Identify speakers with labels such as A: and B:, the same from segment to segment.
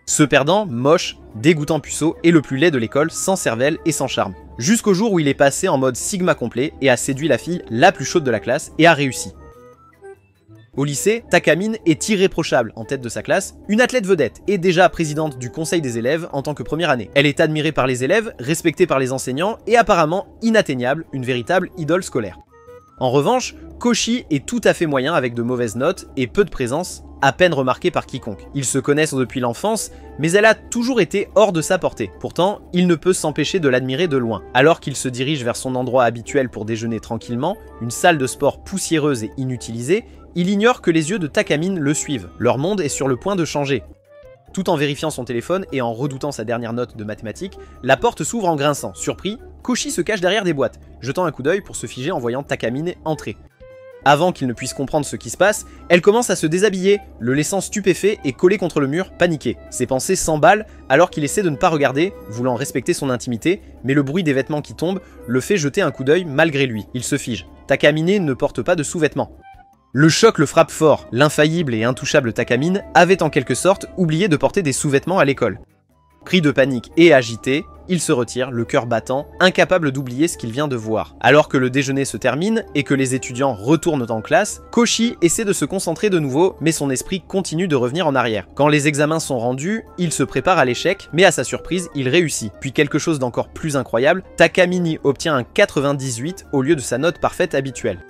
A: Ce perdant, moche, dégoûtant puceau et le plus laid de l'école, sans cervelle et sans charme. Jusqu'au jour où il est passé en mode Sigma complet et a séduit la fille la plus chaude de la classe et a réussi. Au lycée, Takamine est irréprochable en tête de sa classe, une athlète vedette et déjà présidente du conseil des élèves en tant que première année. Elle est admirée par les élèves, respectée par les enseignants et apparemment inatteignable, une véritable idole scolaire. En revanche, Koshi est tout à fait moyen avec de mauvaises notes et peu de présence, à peine remarquée par quiconque. Ils se connaissent depuis l'enfance, mais elle a toujours été hors de sa portée. Pourtant, il ne peut s'empêcher de l'admirer de loin. Alors qu'il se dirige vers son endroit habituel pour déjeuner tranquillement, une salle de sport poussiéreuse et inutilisée, il ignore que les yeux de Takamine le suivent. Leur monde est sur le point de changer. Tout en vérifiant son téléphone et en redoutant sa dernière note de mathématiques, la porte s'ouvre en grinçant. Surpris, Koshi se cache derrière des boîtes, jetant un coup d'œil pour se figer en voyant Takamine entrer. Avant qu'il ne puisse comprendre ce qui se passe, elle commence à se déshabiller, le laissant stupéfait et collé contre le mur, paniqué. Ses pensées s'emballent alors qu'il essaie de ne pas regarder, voulant respecter son intimité, mais le bruit des vêtements qui tombent le fait jeter un coup d'œil malgré lui. Il se fige. Takamine ne porte pas de sous-vêtements. Le choc le frappe fort, l'infaillible et intouchable Takamine avait en quelque sorte oublié de porter des sous-vêtements à l'école. Pris de panique et agité, il se retire, le cœur battant, incapable d'oublier ce qu'il vient de voir. Alors que le déjeuner se termine et que les étudiants retournent en classe, Koshi essaie de se concentrer de nouveau, mais son esprit continue de revenir en arrière. Quand les examens sont rendus, il se prépare à l'échec, mais à sa surprise, il réussit. Puis quelque chose d'encore plus incroyable, Takamine obtient un 98 au lieu de sa note parfaite habituelle.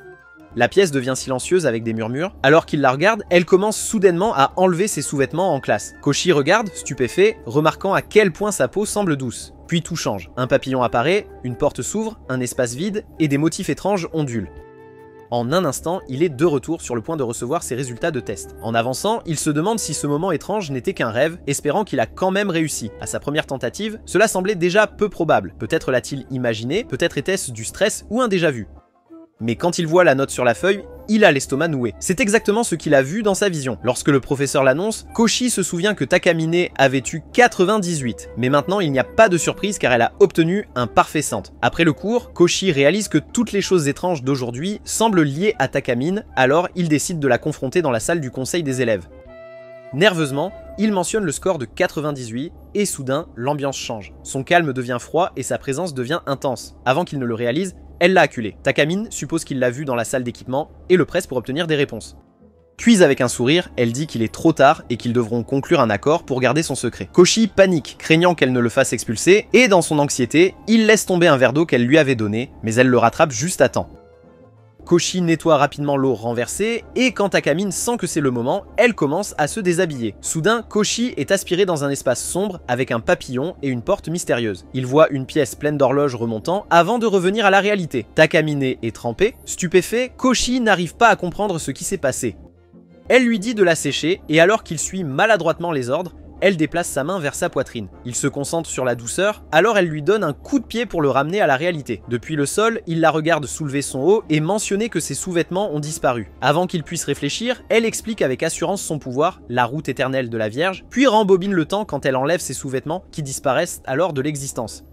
A: La pièce devient silencieuse avec des murmures. Alors qu'il la regarde, elle commence soudainement à enlever ses sous-vêtements en classe. Koshi regarde, stupéfait, remarquant à quel point sa peau semble douce. Puis tout change. Un papillon apparaît, une porte s'ouvre, un espace vide et des motifs étranges ondulent. En un instant, il est de retour sur le point de recevoir ses résultats de test. En avançant, il se demande si ce moment étrange n'était qu'un rêve, espérant qu'il a quand même réussi. À sa première tentative, cela semblait déjà peu probable. Peut-être l'a-t-il imaginé, peut-être était-ce du stress ou un déjà-vu. Mais quand il voit la note sur la feuille, il a l'estomac noué. C'est exactement ce qu'il a vu dans sa vision. Lorsque le professeur l'annonce, Koshi se souvient que Takamine avait eu 98. Mais maintenant, il n'y a pas de surprise car elle a obtenu un parfait 100. Après le cours, Koshi réalise que toutes les choses étranges d'aujourd'hui semblent liées à Takamine, alors il décide de la confronter dans la salle du conseil des élèves. Nerveusement, il mentionne le score de 98 et soudain, l'ambiance change. Son calme devient froid et sa présence devient intense. Avant qu'il ne le réalise, elle l'a acculé. Takamine suppose qu'il l'a vu dans la salle d'équipement et le presse pour obtenir des réponses. Puis avec un sourire, elle dit qu'il est trop tard et qu'ils devront conclure un accord pour garder son secret. Koshi panique, craignant qu'elle ne le fasse expulser, et dans son anxiété, il laisse tomber un verre d'eau qu'elle lui avait donné, mais elle le rattrape juste à temps. Koshi nettoie rapidement l'eau renversée, et quand Takamine sent que c'est le moment, elle commence à se déshabiller. Soudain, Koshi est aspiré dans un espace sombre avec un papillon et une porte mystérieuse. Il voit une pièce pleine d'horloges remontant avant de revenir à la réalité. Takamine est trempé, stupéfait, Koshi n'arrive pas à comprendre ce qui s'est passé. Elle lui dit de la sécher, et alors qu'il suit maladroitement les ordres, elle déplace sa main vers sa poitrine. Il se concentre sur la douceur, alors elle lui donne un coup de pied pour le ramener à la réalité. Depuis le sol, il la regarde soulever son haut et mentionner que ses sous-vêtements ont disparu. Avant qu'il puisse réfléchir, elle explique avec assurance son pouvoir, la route éternelle de la Vierge, puis rembobine le temps quand elle enlève ses sous-vêtements qui disparaissent alors de l'existence.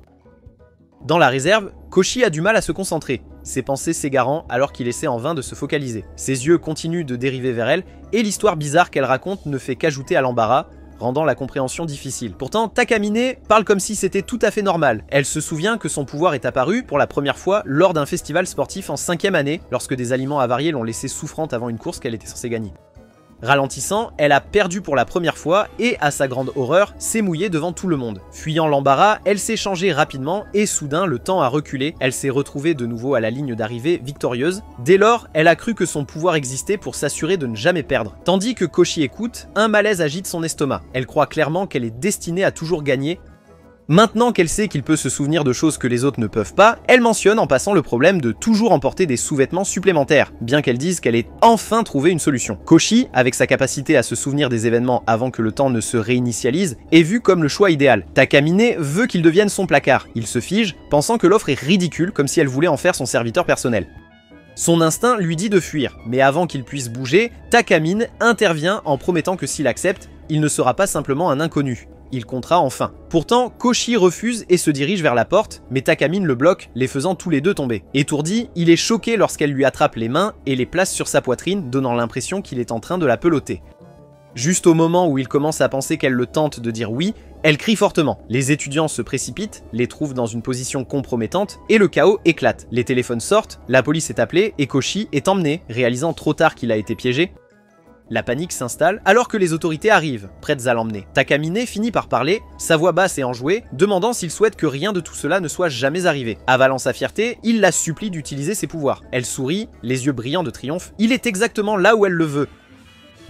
A: Dans la réserve, Koshi a du mal à se concentrer, ses pensées s'égarant alors qu'il essaie en vain de se focaliser. Ses yeux continuent de dériver vers elle, et l'histoire bizarre qu'elle raconte ne fait qu'ajouter à l'embarras, rendant la compréhension difficile. Pourtant, Takamine parle comme si c'était tout à fait normal. Elle se souvient que son pouvoir est apparu pour la première fois lors d'un festival sportif en 5e année, lorsque des aliments avariés l'ont laissée souffrante avant une course qu'elle était censée gagner. Ralentissant, elle a perdu pour la première fois et, à sa grande horreur, s'est mouillée devant tout le monde. Fuyant l'embarras, elle s'est changée rapidement et soudain, le temps a reculé. Elle s'est retrouvée de nouveau à la ligne d'arrivée victorieuse. Dès lors, elle a cru que son pouvoir existait pour s'assurer de ne jamais perdre. Tandis que Koshi écoute, un malaise agite son estomac. Elle croit clairement qu'elle est destinée à toujours gagner. Maintenant qu'elle sait qu'il peut se souvenir de choses que les autres ne peuvent pas, elle mentionne en passant le problème de toujours emporter des sous-vêtements supplémentaires, bien qu'elle dise qu'elle ait enfin trouvé une solution. Koshi, avec sa capacité à se souvenir des événements avant que le temps ne se réinitialise, est vu comme le choix idéal. Takamine veut qu'il devienne son placard. Il se fige, pensant que l'offre est ridicule, comme si elle voulait en faire son serviteur personnel. Son instinct lui dit de fuir, mais avant qu'il puisse bouger, Takamine intervient en promettant que s'il accepte, il ne sera pas simplement un inconnu. Il comptera enfin. Pourtant, Koshi refuse et se dirige vers la porte, mais Takamine le bloque, les faisant tous les deux tomber. Étourdi, il est choqué lorsqu'elle lui attrape les mains et les place sur sa poitrine, donnant l'impression qu'il est en train de la peloter. Juste au moment où il commence à penser qu'elle le tente de dire oui, elle crie fortement. Les étudiants se précipitent, les trouvent dans une position compromettante, et le chaos éclate. Les téléphones sortent, la police est appelée, et Koshi est emmené, réalisant trop tard qu'il a été piégé. La panique s'installe alors que les autorités arrivent, prêtes à l'emmener. Takamine finit par parler, sa voix basse et enjouée, demandant s'il souhaite que rien de tout cela ne soit jamais arrivé. Avalant sa fierté, il la supplie d'utiliser ses pouvoirs. Elle sourit, les yeux brillants de triomphe. Il est exactement là où elle le veut.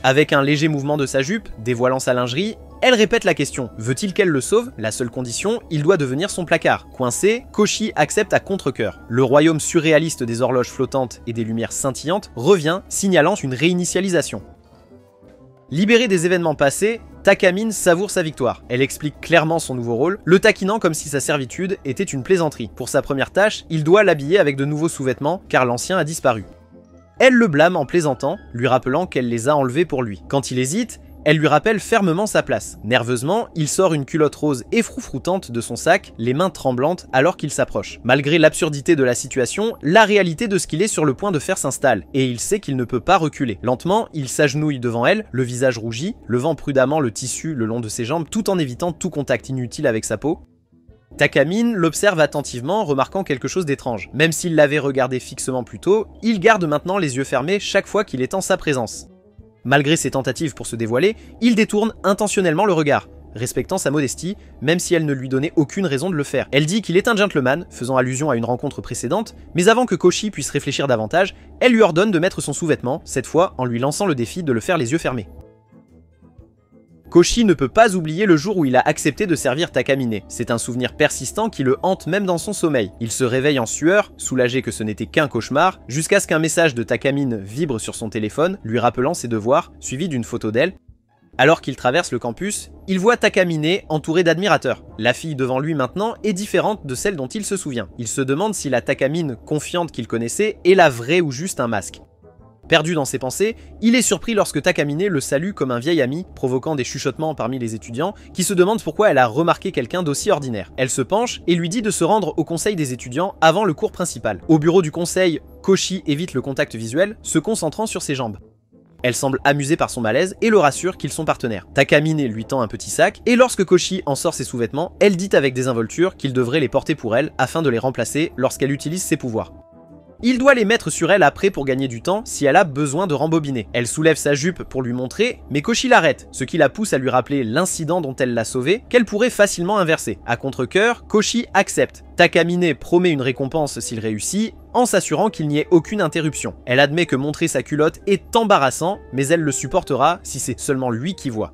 A: Avec un léger mouvement de sa jupe, dévoilant sa lingerie, elle répète la question. Veut-il qu'elle le sauve? La seule condition, il doit devenir son placard. Coincé, Koshi accepte à contre-cœur. Le royaume surréaliste des horloges flottantes et des lumières scintillantes revient, signalant une réinitialisation. Libérée des événements passés, Takamine savoure sa victoire. Elle explique clairement son nouveau rôle, le taquinant comme si sa servitude était une plaisanterie. Pour sa première tâche, il doit l'habiller avec de nouveaux sous-vêtements, car l'ancien a disparu. Elle le blâme en plaisantant, lui rappelant qu'elle les a enlevés pour lui. Quand il hésite, elle lui rappelle fermement sa place. Nerveusement, il sort une culotte rose effroufroutante de son sac, les mains tremblantes alors qu'il s'approche. Malgré l'absurdité de la situation, la réalité de ce qu'il est sur le point de faire s'installe, et il sait qu'il ne peut pas reculer. Lentement, il s'agenouille devant elle, le visage rougi, levant prudemment le tissu le long de ses jambes tout en évitant tout contact inutile avec sa peau. Takamine l'observe attentivement, remarquant quelque chose d'étrange. Même s'il l'avait regardé fixement plus tôt, il garde maintenant les yeux fermés chaque fois qu'il est en sa présence. Malgré ses tentatives pour se dévoiler, il détourne intentionnellement le regard, respectant sa modestie, même si elle ne lui donnait aucune raison de le faire. Elle dit qu'il est un gentleman, faisant allusion à une rencontre précédente, mais avant que Koshi puisse réfléchir davantage, elle lui ordonne de mettre son sous-vêtement, cette fois en lui lançant le défi de le faire les yeux fermés. Koshi ne peut pas oublier le jour où il a accepté de servir Takamine. C'est un souvenir persistant qui le hante même dans son sommeil. Il se réveille en sueur, soulagé que ce n'était qu'un cauchemar, jusqu'à ce qu'un message de Takamine vibre sur son téléphone, lui rappelant ses devoirs, suivi d'une photo d'elle. Alors qu'il traverse le campus, il voit Takamine entourée d'admirateurs. La fille devant lui maintenant est différente de celle dont il se souvient. Il se demande si la Takamine confiante qu'il connaissait est la vraie ou juste un masque. Perdu dans ses pensées, il est surpris lorsque Takamine le salue comme un vieil ami, provoquant des chuchotements parmi les étudiants, qui se demandent pourquoi elle a remarqué quelqu'un d'aussi ordinaire. Elle se penche et lui dit de se rendre au conseil des étudiants avant le cours principal. Au bureau du conseil, Koshi évite le contact visuel, se concentrant sur ses jambes. Elle semble amusée par son malaise et le rassure qu'ils sont partenaires. Takamine lui tend un petit sac, et lorsque Koshi en sort ses sous-vêtements, elle dit avec désinvolture qu'il devrait les porter pour elle afin de les remplacer lorsqu'elle utilise ses pouvoirs. Il doit les mettre sur elle après pour gagner du temps si elle a besoin de rembobiner. Elle soulève sa jupe pour lui montrer, mais Koshi l'arrête, ce qui la pousse à lui rappeler l'incident dont elle l'a sauvée, qu'elle pourrait facilement inverser. À contre-cœur, Koshi accepte. Takamine promet une récompense s'il réussit, en s'assurant qu'il n'y ait aucune interruption. Elle admet que montrer sa culotte est embarrassant, mais elle le supportera si c'est seulement lui qui voit.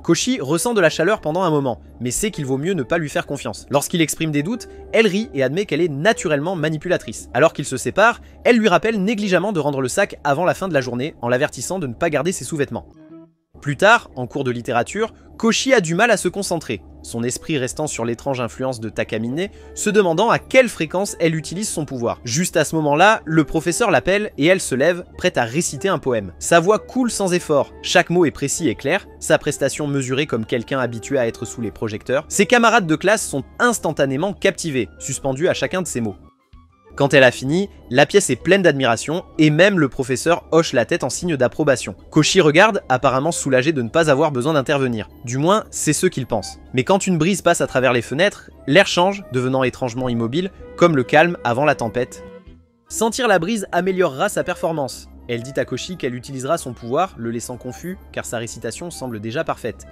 A: Koshi ressent de la chaleur pendant un moment, mais sait qu'il vaut mieux ne pas lui faire confiance. Lorsqu'il exprime des doutes, elle rit et admet qu'elle est naturellement manipulatrice. Alors qu'ils se séparent, elle lui rappelle négligemment de rendre le sac avant la fin de la journée, en l'avertissant de ne pas garder ses sous-vêtements. Plus tard, en cours de littérature, Koshi a du mal à se concentrer, son esprit restant sur l'étrange influence de Takamine, se demandant à quelle fréquence elle utilise son pouvoir. Juste à ce moment-là, le professeur l'appelle et elle se lève, prête à réciter un poème. Sa voix coule sans effort, chaque mot est précis et clair, sa prestation mesurée comme quelqu'un habitué à être sous les projecteurs. Ses camarades de classe sont instantanément captivés, suspendus à chacun de ses mots. Quand elle a fini, la pièce est pleine d'admiration et même le professeur hoche la tête en signe d'approbation. Koshi regarde, apparemment soulagé de ne pas avoir besoin d'intervenir. Du moins, c'est ce qu'il pense. Mais quand une brise passe à travers les fenêtres, l'air change, devenant étrangement immobile, comme le calme avant la tempête. Sentir la brise améliorera sa performance. Elle dit à Koshi qu'elle utilisera son pouvoir, le laissant confus, car sa récitation semble déjà parfaite.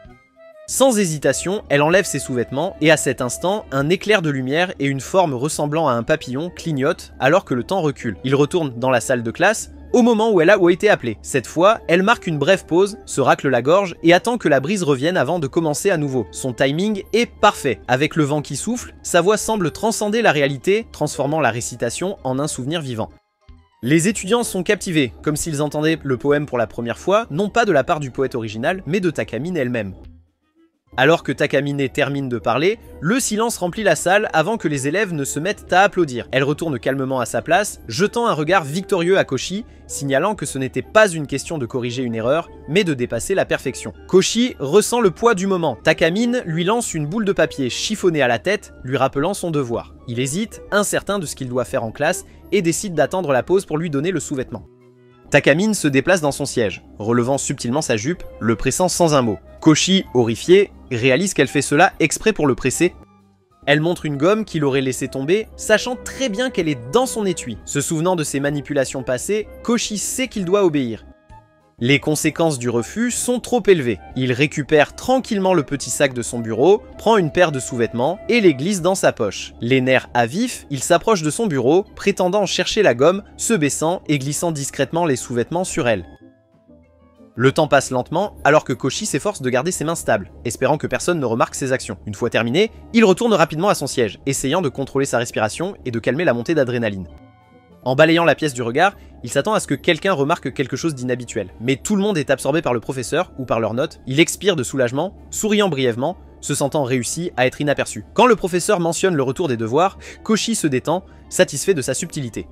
A: Sans hésitation, elle enlève ses sous-vêtements, et à cet instant, un éclair de lumière et une forme ressemblant à un papillon clignotent alors que le temps recule. Il retourne dans la salle de classe, au moment où elle a été appelée. Cette fois, elle marque une brève pause, se racle la gorge et attend que la brise revienne avant de commencer à nouveau. Son timing est parfait. Avec le vent qui souffle, sa voix semble transcender la réalité, transformant la récitation en un souvenir vivant. Les étudiants sont captivés, comme s'ils entendaient le poème pour la première fois, non pas de la part du poète original, mais de Takamine elle-même. Alors que Takamine termine de parler, le silence remplit la salle avant que les élèves ne se mettent à applaudir. Elle retourne calmement à sa place, jetant un regard victorieux à Koshi, signalant que ce n'était pas une question de corriger une erreur, mais de dépasser la perfection. Koshi ressent le poids du moment. Takamine lui lance une boule de papier chiffonnée à la tête, lui rappelant son devoir. Il hésite, incertain de ce qu'il doit faire en classe, et décide d'attendre la pause pour lui donner le sous-vêtement. Takamine se déplace dans son siège, relevant subtilement sa jupe, le pressant sans un mot. Koshi, horrifié, réalise qu'elle fait cela exprès pour le presser. Elle montre une gomme qu'il aurait laissé tomber, sachant très bien qu'elle est dans son étui. Se souvenant de ses manipulations passées, Koshi sait qu'il doit obéir. Les conséquences du refus sont trop élevées. Il récupère tranquillement le petit sac de son bureau, prend une paire de sous-vêtements et les glisse dans sa poche. Les nerfs à vif, il s'approche de son bureau, prétendant chercher la gomme, se baissant et glissant discrètement les sous-vêtements sur elle. Le temps passe lentement, alors que Koshi s'efforce de garder ses mains stables, espérant que personne ne remarque ses actions. Une fois terminé, il retourne rapidement à son siège, essayant de contrôler sa respiration et de calmer la montée d'adrénaline. En balayant la pièce du regard, il s'attend à ce que quelqu'un remarque quelque chose d'inhabituel. Mais tout le monde est absorbé par le professeur ou par leurs notes, il expire de soulagement, souriant brièvement, se sentant réussi à être inaperçu. Quand le professeur mentionne le retour des devoirs, Koshi se détend, satisfait de sa subtilité.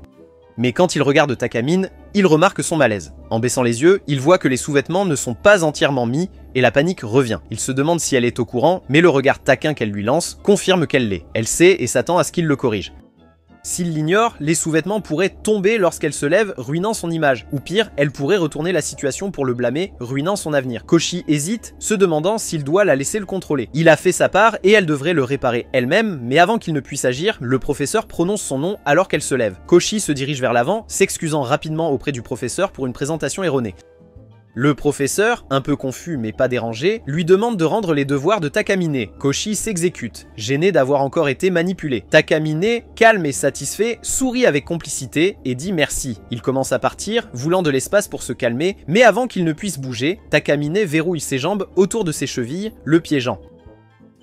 A: Mais quand il regarde Takamine, il remarque son malaise. En baissant les yeux, il voit que les sous-vêtements ne sont pas entièrement mis et la panique revient. Il se demande si elle est au courant, mais le regard taquin qu'elle lui lance confirme qu'elle l'est. Elle sait et s'attend à ce qu'il le corrige. S'il l'ignore, les sous-vêtements pourraient tomber lorsqu'elle se lève, ruinant son image. Ou pire, elle pourrait retourner la situation pour le blâmer, ruinant son avenir. Koshi hésite, se demandant s'il doit la laisser le contrôler. Il a fait sa part et elle devrait le réparer elle-même, mais avant qu'il ne puisse agir, le professeur prononce son nom alors qu'elle se lève. Koshi se dirige vers l'avant, s'excusant rapidement auprès du professeur pour une présentation erronée. Le professeur, un peu confus mais pas dérangé, lui demande de rendre les devoirs de Takamine. Koshi s'exécute, gêné d'avoir encore été manipulé. Takamine, calme et satisfait, sourit avec complicité et dit merci. Il commence à partir, voulant de l'espace pour se calmer, mais avant qu'il ne puisse bouger, Takamine verrouille ses jambes autour de ses chevilles, le piégeant.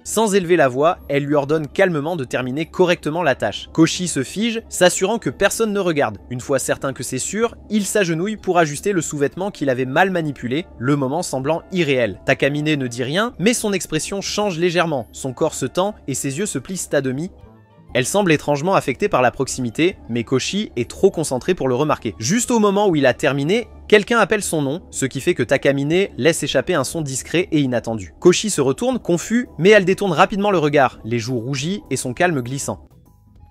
A: Sans élever la voix, elle lui ordonne calmement de terminer correctement la tâche. Koshi se fige, s'assurant que personne ne regarde. Une fois certain que c'est sûr, il s'agenouille pour ajuster le sous-vêtement qu'il avait mal manipulé, le moment semblant irréel. Takamine ne dit rien, mais son expression change légèrement. Son corps se tend et ses yeux se plissent à demi. Elle semble étrangement affectée par la proximité, mais Koshi est trop concentré pour le remarquer. Juste au moment où il a terminé, quelqu'un appelle son nom, ce qui fait que Takamine laisse échapper un son discret et inattendu. Koshi se retourne, confus, mais elle détourne rapidement le regard, les joues rougies et son calme glissant.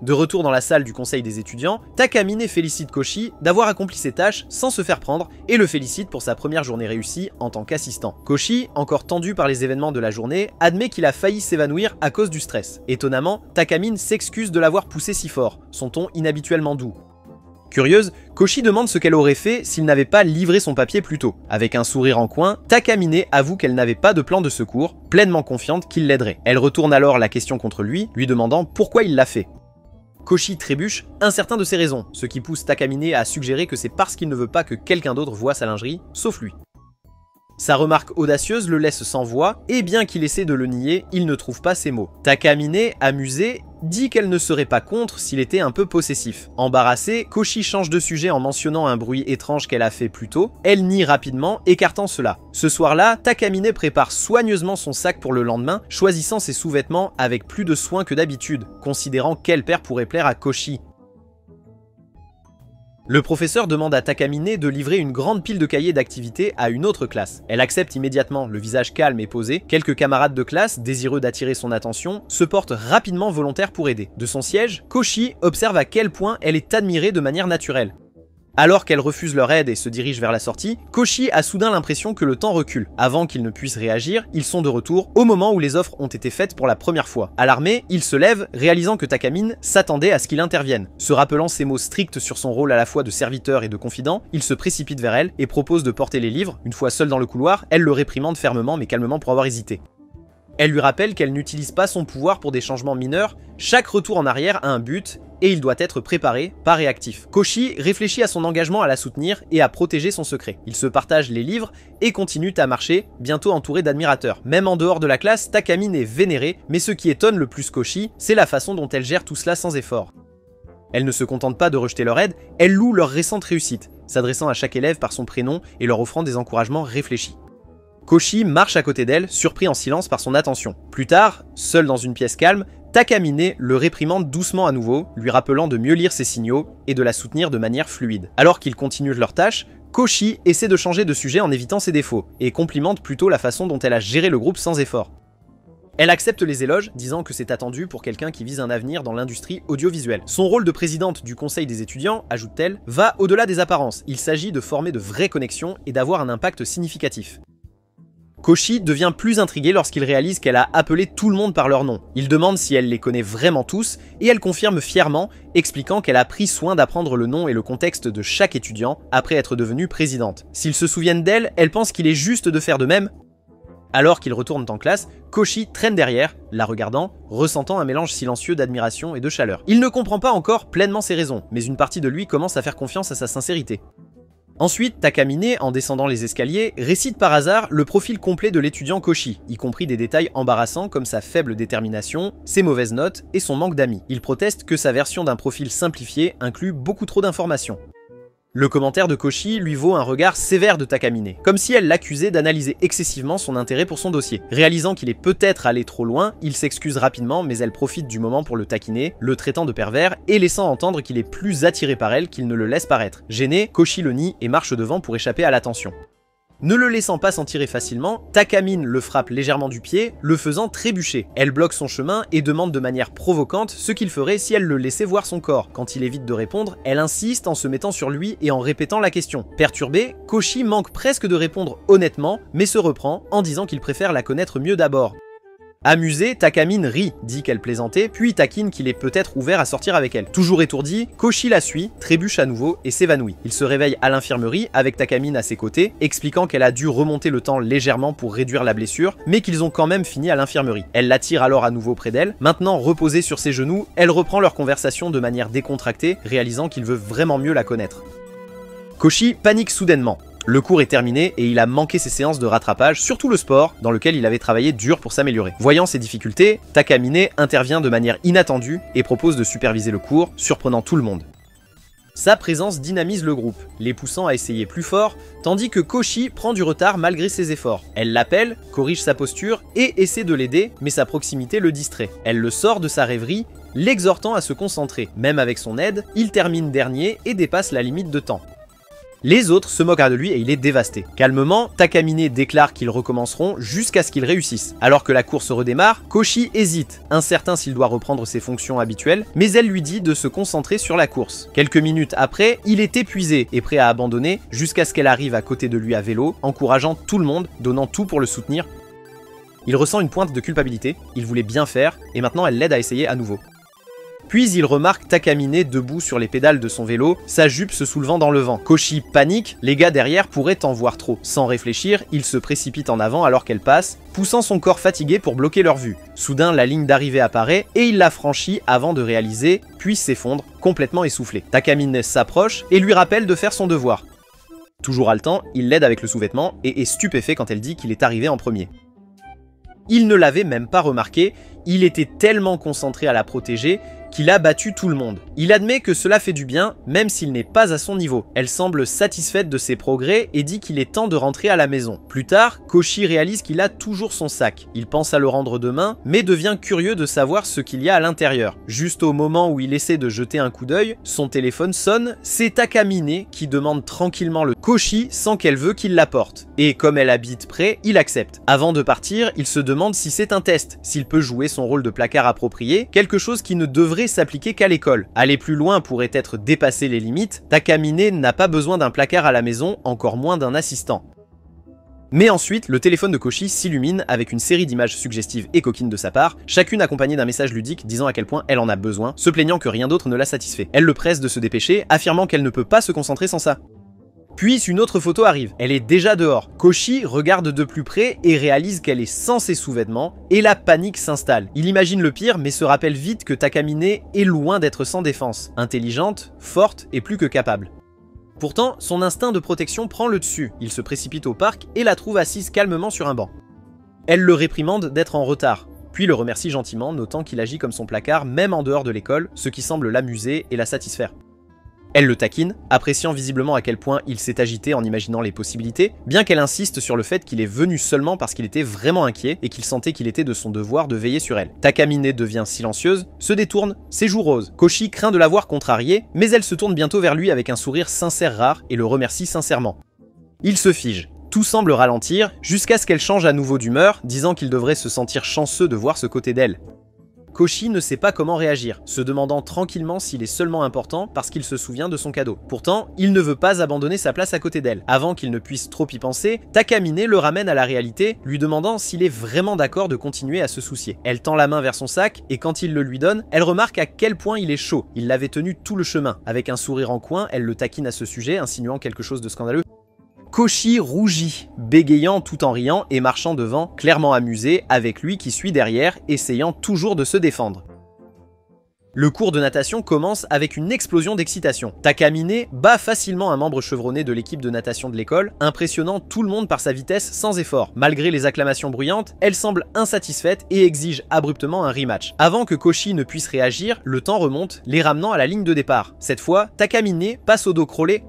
A: De retour dans la salle du conseil des étudiants, Takamine félicite Koshi d'avoir accompli ses tâches sans se faire prendre et le félicite pour sa première journée réussie en tant qu'assistant. Koshi, encore tendu par les événements de la journée, admet qu'il a failli s'évanouir à cause du stress. Étonnamment, Takamine s'excuse de l'avoir poussé si fort, son ton inhabituellement doux. Curieuse, Koshi demande ce qu'elle aurait fait s'il n'avait pas livré son papier plus tôt. Avec un sourire en coin, Takamine avoue qu'elle n'avait pas de plan de secours, pleinement confiante qu'il l'aiderait. Elle retourne alors la question contre lui, lui demandant pourquoi il l'a fait. Koshi trébuche, incertain de ses raisons, ce qui pousse Takamine à suggérer que c'est parce qu'il ne veut pas que quelqu'un d'autre voie sa lingerie, sauf lui. Sa remarque audacieuse le laisse sans voix, et bien qu'il essaie de le nier, il ne trouve pas ses mots. Takamine, amusée, dit qu'elle ne serait pas contre s'il était un peu possessif. Embarrassée, Koshi change de sujet en mentionnant un bruit étrange qu'elle a fait plus tôt. Elle nie rapidement, écartant cela. Ce soir-là, Takamine prépare soigneusement son sac pour le lendemain, choisissant ses sous-vêtements avec plus de soin que d'habitude, considérant quelle paire pourrait plaire à Koshi. Le professeur demande à Takamine de livrer une grande pile de cahiers d'activités à une autre classe. Elle accepte immédiatement, le visage calme et posé. Quelques camarades de classe, désireux d'attirer son attention, se portent rapidement volontaires pour aider. De son siège, Koshi observe à quel point elle est admirée de manière naturelle. Alors qu'elle refuse leur aide et se dirige vers la sortie, Koshi a soudain l'impression que le temps recule. Avant qu'ils ne puissent réagir, ils sont de retour au moment où les offres ont été faites pour la première fois. Alarmé, il se lève, réalisant que Takamine s'attendait à ce qu'il intervienne. Se rappelant ses mots stricts sur son rôle à la fois de serviteur et de confident, il se précipite vers elle et propose de porter les livres. Une fois seule dans le couloir, elle le réprimande fermement mais calmement pour avoir hésité. Elle lui rappelle qu'elle n'utilise pas son pouvoir pour des changements mineurs, chaque retour en arrière a un but, et il doit être préparé, pas réactif. Koshi réfléchit à son engagement à la soutenir et à protéger son secret. Ils se partagent les livres et continuent à marcher, bientôt entourés d'admirateurs. Même en dehors de la classe, Takamine est vénérée, mais ce qui étonne le plus Koshi, c'est la façon dont elle gère tout cela sans effort. Elle ne se contente pas de rejeter leur aide, elle loue leur récente réussite, s'adressant à chaque élève par son prénom et leur offrant des encouragements réfléchis. Koshi marche à côté d'elle, surpris en silence par son attention. Plus tard, seul dans une pièce calme, Takamine le réprimande doucement à nouveau, lui rappelant de mieux lire ses signaux et de la soutenir de manière fluide. Alors qu'ils continuent leur tâche, Koshi essaie de changer de sujet en évitant ses défauts, et complimente plutôt la façon dont elle a géré le groupe sans effort. Elle accepte les éloges, disant que c'est attendu pour quelqu'un qui vise un avenir dans l'industrie audiovisuelle. Son rôle de présidente du conseil des étudiants, ajoute-t-elle, va au-delà des apparences. Il s'agit de former de vraies connexions et d'avoir un impact significatif. Koshi devient plus intrigué lorsqu'il réalise qu'elle a appelé tout le monde par leur nom. Il demande si elle les connaît vraiment tous, et elle confirme fièrement, expliquant qu'elle a pris soin d'apprendre le nom et le contexte de chaque étudiant après être devenue présidente. S'ils se souviennent d'elle, elle pense qu'il est juste de faire de même. Alors qu'ils retournent en classe, Koshi traîne derrière, la regardant, ressentant un mélange silencieux d'admiration et de chaleur. Il ne comprend pas encore pleinement ses raisons, mais une partie de lui commence à faire confiance à sa sincérité. Ensuite, Takamine, en descendant les escaliers, récite par hasard le profil complet de l'étudiant Koshi, y compris des détails embarrassants comme sa faible détermination, ses mauvaises notes et son manque d'amis. Il proteste que sa version d'un profil simplifié inclut beaucoup trop d'informations. Le commentaire de Koshi lui vaut un regard sévère de Takamine, comme si elle l'accusait d'analyser excessivement son intérêt pour son dossier. Réalisant qu'il est peut-être allé trop loin, il s'excuse rapidement, mais elle profite du moment pour le taquiner, le traitant de pervers et laissant entendre qu'il est plus attiré par elle qu'il ne le laisse paraître. Gêné, Koshi le nie et marche devant pour échapper à l'attention. Ne le laissant pas s'en tirer facilement, Takamine le frappe légèrement du pied, le faisant trébucher. Elle bloque son chemin et demande de manière provocante ce qu'il ferait si elle le laissait voir son corps. Quand il évite de répondre, elle insiste en se mettant sur lui et en répétant la question. Perturbé, Koshi manque presque de répondre honnêtement, mais se reprend en disant qu'il préfère la connaître mieux d'abord. Amusé, Takamine rit, dit qu'elle plaisantait, puis taquine qu'il est peut-être ouvert à sortir avec elle. Toujours étourdi, Koshi la suit, trébuche à nouveau et s'évanouit. Il se réveille à l'infirmerie avec Takamine à ses côtés, expliquant qu'elle a dû remonter le temps légèrement pour réduire la blessure, mais qu'ils ont quand même fini à l'infirmerie. Elle l'attire alors à nouveau près d'elle. Maintenant reposée sur ses genoux, elle reprend leur conversation de manière décontractée, réalisant qu'il veut vraiment mieux la connaître. Koshi panique soudainement. Le cours est terminé et il a manqué ses séances de rattrapage, surtout le sport, dans lequel il avait travaillé dur pour s'améliorer. Voyant ses difficultés, Takamine intervient de manière inattendue et propose de superviser le cours, surprenant tout le monde. Sa présence dynamise le groupe, les poussant à essayer plus fort, tandis que Koshi prend du retard malgré ses efforts. Elle l'appelle, corrige sa posture et essaie de l'aider, mais sa proximité le distrait. Elle le sort de sa rêverie, l'exhortant à se concentrer. Même avec son aide, il termine dernier et dépasse la limite de temps. Les autres se moquent de lui et il est dévasté. Calmement, Takamine déclare qu'ils recommenceront jusqu'à ce qu'ils réussissent. Alors que la course redémarre, Koshi hésite, incertain s'il doit reprendre ses fonctions habituelles, mais elle lui dit de se concentrer sur la course. Quelques minutes après, il est épuisé et prêt à abandonner jusqu'à ce qu'elle arrive à côté de lui à vélo, encourageant tout le monde, donnant tout pour le soutenir. Il ressent une pointe de culpabilité, il voulait bien faire, et maintenant elle l'aide à essayer à nouveau. Puis il remarque Takamine debout sur les pédales de son vélo, sa jupe se soulevant dans le vent. Koshi panique, les gars derrière pourraient en voir trop. Sans réfléchir, il se précipite en avant alors qu'elle passe, poussant son corps fatigué pour bloquer leur vue. Soudain, la ligne d'arrivée apparaît et il la franchit avant de réaliser, puis s'effondre, complètement essoufflé. Takamine s'approche et lui rappelle de faire son devoir. Toujours haletant, il l'aide avec le sous-vêtement et est stupéfait quand elle dit qu'il est arrivé en premier. Il ne l'avait même pas remarqué, il était tellement concentré à la protéger qu'il a battu tout le monde. Il admet que cela fait du bien, même s'il n'est pas à son niveau. Elle semble satisfaite de ses progrès et dit qu'il est temps de rentrer à la maison. Plus tard, Koshi réalise qu'il a toujours son sac. Il pense à le rendre demain, mais devient curieux de savoir ce qu'il y a à l'intérieur. Juste au moment où il essaie de jeter un coup d'œil, son téléphone sonne, c'est Takamine qui demande tranquillement le Koshi sans qu'elle veuille qu'il l'apporte. Et comme elle habite près, il accepte. Avant de partir, il se demande si c'est un test, s'il peut jouer son rôle de placard approprié, quelque chose qui ne devrait s'appliquer qu'à l'école. Aller plus loin pourrait être dépasser les limites, Takamine n'a pas besoin d'un placard à la maison, encore moins d'un assistant. Mais ensuite, le téléphone de Koshi s'illumine avec une série d'images suggestives et coquines de sa part, chacune accompagnée d'un message ludique disant à quel point elle en a besoin, se plaignant que rien d'autre ne la satisfait. Elle le presse de se dépêcher, affirmant qu'elle ne peut pas se concentrer sans ça. Puis une autre photo arrive, elle est déjà dehors. Koshi regarde de plus près et réalise qu'elle est sans ses sous-vêtements, et la panique s'installe. Il imagine le pire mais se rappelle vite que Takamine est loin d'être sans défense, intelligente, forte et plus que capable. Pourtant, son instinct de protection prend le dessus, il se précipite au parc et la trouve assise calmement sur un banc. Elle le réprimande d'être en retard, puis le remercie gentiment, notant qu'il agit comme son placard même en dehors de l'école, ce qui semble l'amuser et la satisfaire. Elle le taquine, appréciant visiblement à quel point il s'est agité en imaginant les possibilités, bien qu'elle insiste sur le fait qu'il est venu seulement parce qu'il était vraiment inquiet et qu'il sentait qu'il était de son devoir de veiller sur elle. Takamine devient silencieuse, se détourne, ses joues roses. Koshi craint de la voir contrariée, mais elle se tourne bientôt vers lui avec un sourire sincère rare et le remercie sincèrement. Il se fige. Tout semble ralentir, jusqu'à ce qu'elle change à nouveau d'humeur, disant qu'il devrait se sentir chanceux de voir ce côté d'elle. Koshi ne sait pas comment réagir, se demandant tranquillement s'il est seulement important parce qu'il se souvient de son cadeau. Pourtant, il ne veut pas abandonner sa place à côté d'elle. Avant qu'il ne puisse trop y penser, Takamine le ramène à la réalité, lui demandant s'il est vraiment d'accord de continuer à se soucier. Elle tend la main vers son sac, et quand il le lui donne, elle remarque à quel point il est chaud. Il l'avait tenu tout le chemin. Avec un sourire en coin, elle le taquine à ce sujet, insinuant quelque chose de scandaleux. Koshi rougit, bégayant tout en riant et marchant devant, clairement amusé, avec lui qui suit derrière, essayant toujours de se défendre. Le cours de natation commence avec une explosion d'excitation. Takamine bat facilement un membre chevronné de l'équipe de natation de l'école, impressionnant tout le monde par sa vitesse sans effort. Malgré les acclamations bruyantes, elle semble insatisfaite et exige abruptement un rematch. Avant que Koshi ne puisse réagir, le temps remonte, les ramenant à la ligne de départ. Cette fois, Takamine passe au dos crawlé.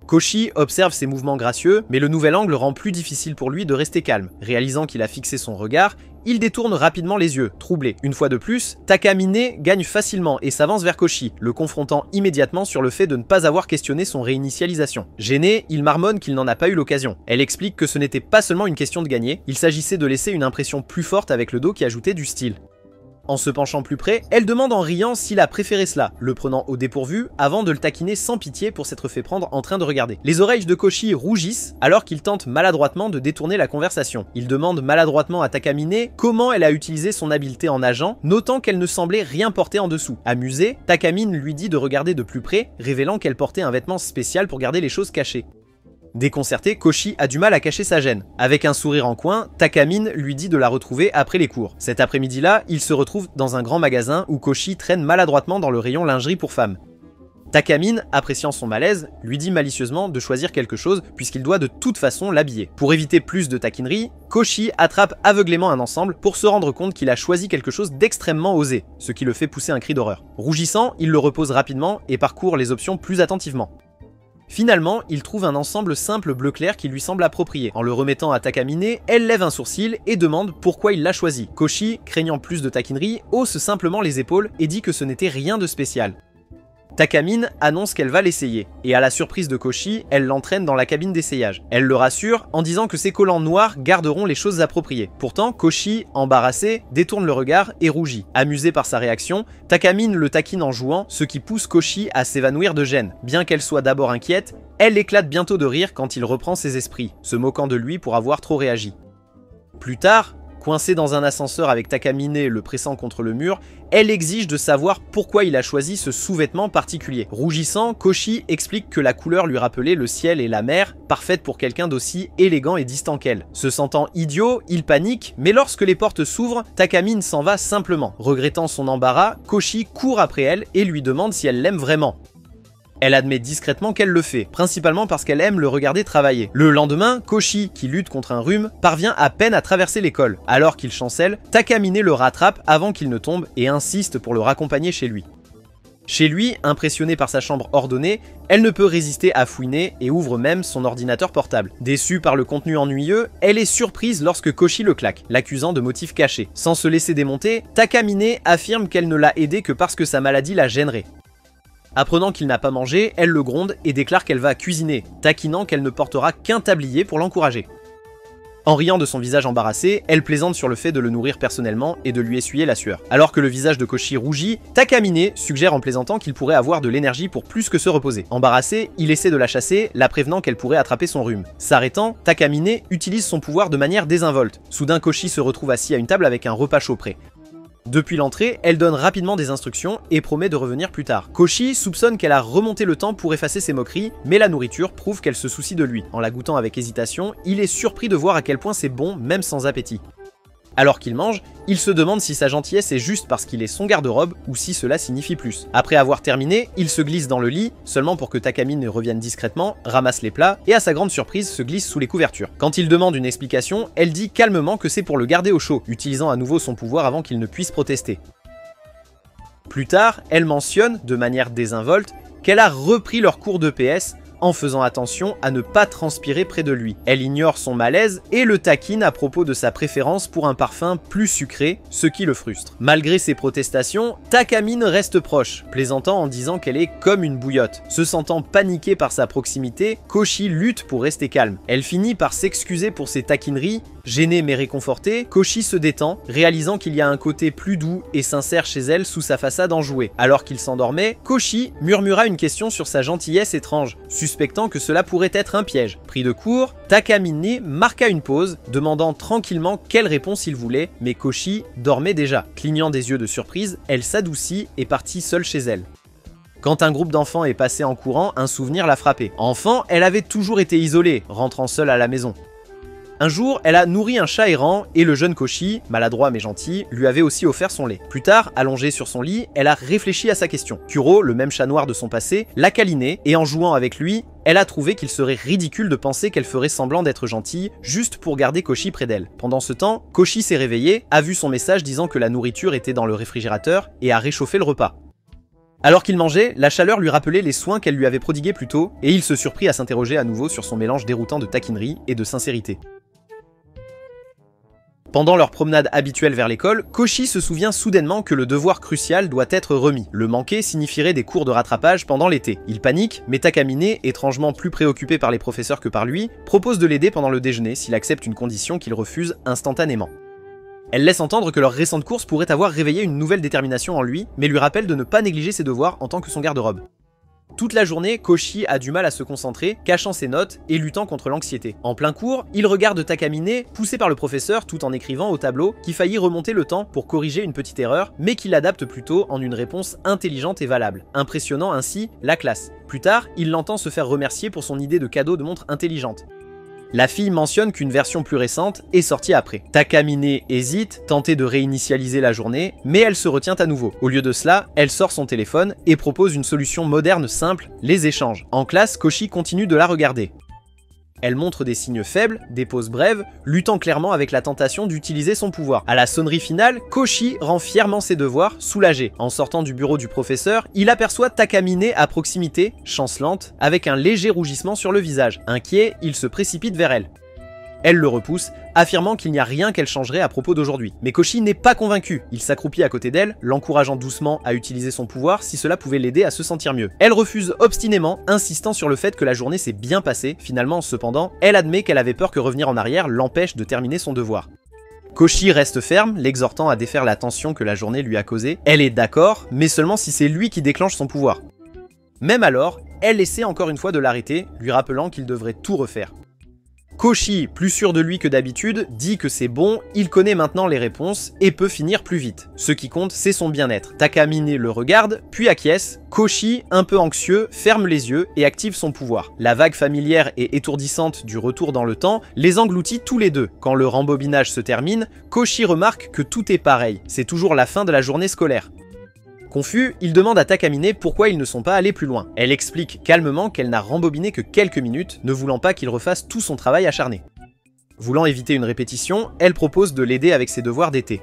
A: Koshi observe ses mouvements gracieux, mais le nouvel angle rend plus difficile pour lui de rester calme. Réalisant qu'il a fixé son regard, il détourne rapidement les yeux, troublé. Une fois de plus, Takamine gagne facilement et s'avance vers Koshi, le confrontant immédiatement sur le fait de ne pas avoir questionné son réinitialisation. Gêné, il marmonne qu'il n'en a pas eu l'occasion. Elle explique que ce n'était pas seulement une question de gagner, il s'agissait de laisser une impression plus forte avec le dos qui ajoutait du style. En se penchant plus près, elle demande en riant s'il a préféré cela, le prenant au dépourvu avant de le taquiner sans pitié pour s'être fait prendre en train de regarder. Les oreilles de Koshi rougissent alors qu'il tente maladroitement de détourner la conversation. Il demande maladroitement à Takamine comment elle a utilisé son habileté en nageant, notant qu'elle ne semblait rien porter en dessous. Amusée, Takamine lui dit de regarder de plus près, révélant qu'elle portait un vêtement spécial pour garder les choses cachées. Déconcerté, Koshi a du mal à cacher sa gêne. Avec un sourire en coin, Takamine lui dit de la retrouver après les cours. Cet après-midi-là, il se retrouve dans un grand magasin où Koshi traîne maladroitement dans le rayon lingerie pour femmes. Takamine, appréciant son malaise, lui dit malicieusement de choisir quelque chose puisqu'il doit de toute façon l'habiller. Pour éviter plus de taquinerie, Koshi attrape aveuglément un ensemble pour se rendre compte qu'il a choisi quelque chose d'extrêmement osé, ce qui le fait pousser un cri d'horreur. Rougissant, il le repose rapidement et parcourt les options plus attentivement. Finalement, il trouve un ensemble simple bleu clair qui lui semble approprié. En le remettant à Takamine, elle lève un sourcil et demande pourquoi il l'a choisi. Koshi, craignant plus de taquinerie, hausse simplement les épaules et dit que ce n'était rien de spécial. Takamine annonce qu'elle va l'essayer, et à la surprise de Koshi, elle l'entraîne dans la cabine d'essayage. Elle le rassure en disant que ses collants noirs garderont les choses appropriées. Pourtant, Koshi, embarrassé, détourne le regard et rougit. Amusé par sa réaction, Takamine le taquine en jouant, ce qui pousse Koshi à s'évanouir de gêne. Bien qu'elle soit d'abord inquiète, elle éclate bientôt de rire quand il reprend ses esprits, se moquant de lui pour avoir trop réagi. Plus tard, coincée dans un ascenseur avec Takamine le pressant contre le mur, elle exige de savoir pourquoi il a choisi ce sous-vêtement particulier. Rougissant, Koshi explique que la couleur lui rappelait le ciel et la mer, parfaite pour quelqu'un d'aussi élégant et distant qu'elle. Se sentant idiot, il panique, mais lorsque les portes s'ouvrent, Takamine s'en va simplement. Regrettant son embarras, Koshi court après elle et lui demande si elle l'aime vraiment. Elle admet discrètement qu'elle le fait, principalement parce qu'elle aime le regarder travailler. Le lendemain, Koshi, qui lutte contre un rhume, parvient à peine à traverser l'école. Alors qu'il chancelle, Takamine le rattrape avant qu'il ne tombe et insiste pour le raccompagner chez lui. Chez lui, impressionnée par sa chambre ordonnée, elle ne peut résister à fouiner et ouvre même son ordinateur portable. Déçue par le contenu ennuyeux, elle est surprise lorsque Koshi le claque, l'accusant de motifs cachés. Sans se laisser démonter, Takamine affirme qu'elle ne l'a aidé que parce que sa maladie la gênerait. Apprenant qu'il n'a pas mangé, elle le gronde et déclare qu'elle va cuisiner, taquinant qu'elle ne portera qu'un tablier pour l'encourager. En riant de son visage embarrassé, elle plaisante sur le fait de le nourrir personnellement et de lui essuyer la sueur. Alors que le visage de Koshi rougit, Takamine suggère en plaisantant qu'il pourrait avoir de l'énergie pour plus que se reposer. Embarrassé, il essaie de la chasser, la prévenant qu'elle pourrait attraper son rhume. S'arrêtant, Takamine utilise son pouvoir de manière désinvolte. Soudain, Koshi se retrouve assis à une table avec un repas chaud prêt. Depuis l'entrée, elle donne rapidement des instructions et promet de revenir plus tard. Koshi soupçonne qu'elle a remonté le temps pour effacer ses moqueries, mais la nourriture prouve qu'elle se soucie de lui. En la goûtant avec hésitation, il est surpris de voir à quel point c'est bon, même sans appétit. Alors qu'il mange, il se demande si sa gentillesse est juste parce qu'il est son garde-robe ou si cela signifie plus. Après avoir terminé, il se glisse dans le lit, seulement pour que Takamine revienne discrètement, ramasse les plats et à sa grande surprise se glisse sous les couvertures. Quand il demande une explication, elle dit calmement que c'est pour le garder au chaud, utilisant à nouveau son pouvoir avant qu'il ne puisse protester. Plus tard, elle mentionne, de manière désinvolte, qu'elle a repris leur cours de PS en faisant attention à ne pas transpirer près de lui. Elle ignore son malaise et le taquine à propos de sa préférence pour un parfum plus sucré, ce qui le frustre. Malgré ses protestations, Takamine reste proche, plaisantant en disant qu'elle est comme une bouillotte. Se sentant paniquée par sa proximité, Koshi lutte pour rester calme. Elle finit par s'excuser pour ses taquineries. Gênée mais réconfortée, Koshi se détend, réalisant qu'il y a un côté plus doux et sincère chez elle sous sa façade enjouée. Alors qu'il s'endormait, Koshi murmura une question sur sa gentillesse étrange, suspectant que cela pourrait être un piège. Pris de court, Takamine marqua une pause, demandant tranquillement quelle réponse il voulait, mais Koshi dormait déjà. Clignant des yeux de surprise, elle s'adoucit et partit seule chez elle. Quand un groupe d'enfants est passé en courant, un souvenir l'a frappée. Enfant, elle avait toujours été isolée, rentrant seule à la maison. Un jour, elle a nourri un chat errant et le jeune Koshi, maladroit mais gentil, lui avait aussi offert son lait. Plus tard, allongée sur son lit, elle a réfléchi à sa question. Kuro, le même chat noir de son passé, l'a câliné et en jouant avec lui, elle a trouvé qu'il serait ridicule de penser qu'elle ferait semblant d'être gentille juste pour garder Koshi près d'elle. Pendant ce temps, Koshi s'est réveillé, a vu son message disant que la nourriture était dans le réfrigérateur et a réchauffé le repas. Alors qu'il mangeait, la chaleur lui rappelait les soins qu'elle lui avait prodigués plus tôt et il se surprit à s'interroger à nouveau sur son mélange déroutant de taquinerie et de sincérité. Pendant leur promenade habituelle vers l'école, Koshi se souvient soudainement que le devoir crucial doit être remis. Le manquer signifierait des cours de rattrapage pendant l'été. Il panique, mais Takamine, étrangement plus préoccupé par les professeurs que par lui, propose de l'aider pendant le déjeuner s'il accepte une condition qu'il refuse instantanément. Elle laisse entendre que leur récente course pourrait avoir réveillé une nouvelle détermination en lui, mais lui rappelle de ne pas négliger ses devoirs en tant que son garde-robe. Toute la journée, Koshi a du mal à se concentrer, cachant ses notes et luttant contre l'anxiété. En plein cours, il regarde Takamine, poussé par le professeur tout en écrivant au tableau, qui faillit remonter le temps pour corriger une petite erreur, mais qu'il adapte plutôt en une réponse intelligente et valable, impressionnant ainsi la classe. Plus tard, il l'entend se faire remercier pour son idée de cadeau de montre intelligente. La fille mentionne qu'une version plus récente est sortie après. Takamine hésite, tentée de réinitialiser la journée, mais elle se retient à nouveau. Au lieu de cela, elle sort son téléphone et propose une solution moderne simple, les échanges. En classe, Koshi continue de la regarder. Elle montre des signes faibles, des pauses brèves, luttant clairement avec la tentation d'utiliser son pouvoir. À la sonnerie finale, Koshi rend fièrement ses devoirs, soulagé. En sortant du bureau du professeur, il aperçoit Takamine à proximité, chancelante, avec un léger rougissement sur le visage. Inquiet, il se précipite vers elle. Elle le repousse, affirmant qu'il n'y a rien qu'elle changerait à propos d'aujourd'hui. Mais Koshi n'est pas convaincu. Il s'accroupit à côté d'elle, l'encourageant doucement à utiliser son pouvoir si cela pouvait l'aider à se sentir mieux. Elle refuse obstinément, insistant sur le fait que la journée s'est bien passée. Finalement, cependant, elle admet qu'elle avait peur que revenir en arrière l'empêche de terminer son devoir. Koshi reste ferme, l'exhortant à défaire la tension que la journée lui a causée. Elle est d'accord, mais seulement si c'est lui qui déclenche son pouvoir. Même alors, elle essaie encore une fois de l'arrêter, lui rappelant qu'il devrait tout refaire. Koshi, plus sûr de lui que d'habitude, dit que c'est bon, il connaît maintenant les réponses et peut finir plus vite. Ce qui compte, c'est son bien-être. Takamine le regarde, puis acquiesce. Koshi, un peu anxieux, ferme les yeux et active son pouvoir. La vague familière et étourdissante du retour dans le temps les engloutit tous les deux. Quand le rembobinage se termine, Koshi remarque que tout est pareil. C'est toujours la fin de la journée scolaire. Confus, il demande à Takamine pourquoi ils ne sont pas allés plus loin. Elle explique calmement qu'elle n'a rembobiné que quelques minutes, ne voulant pas qu'il refasse tout son travail acharné. Voulant éviter une répétition, elle propose de l'aider avec ses devoirs d'été.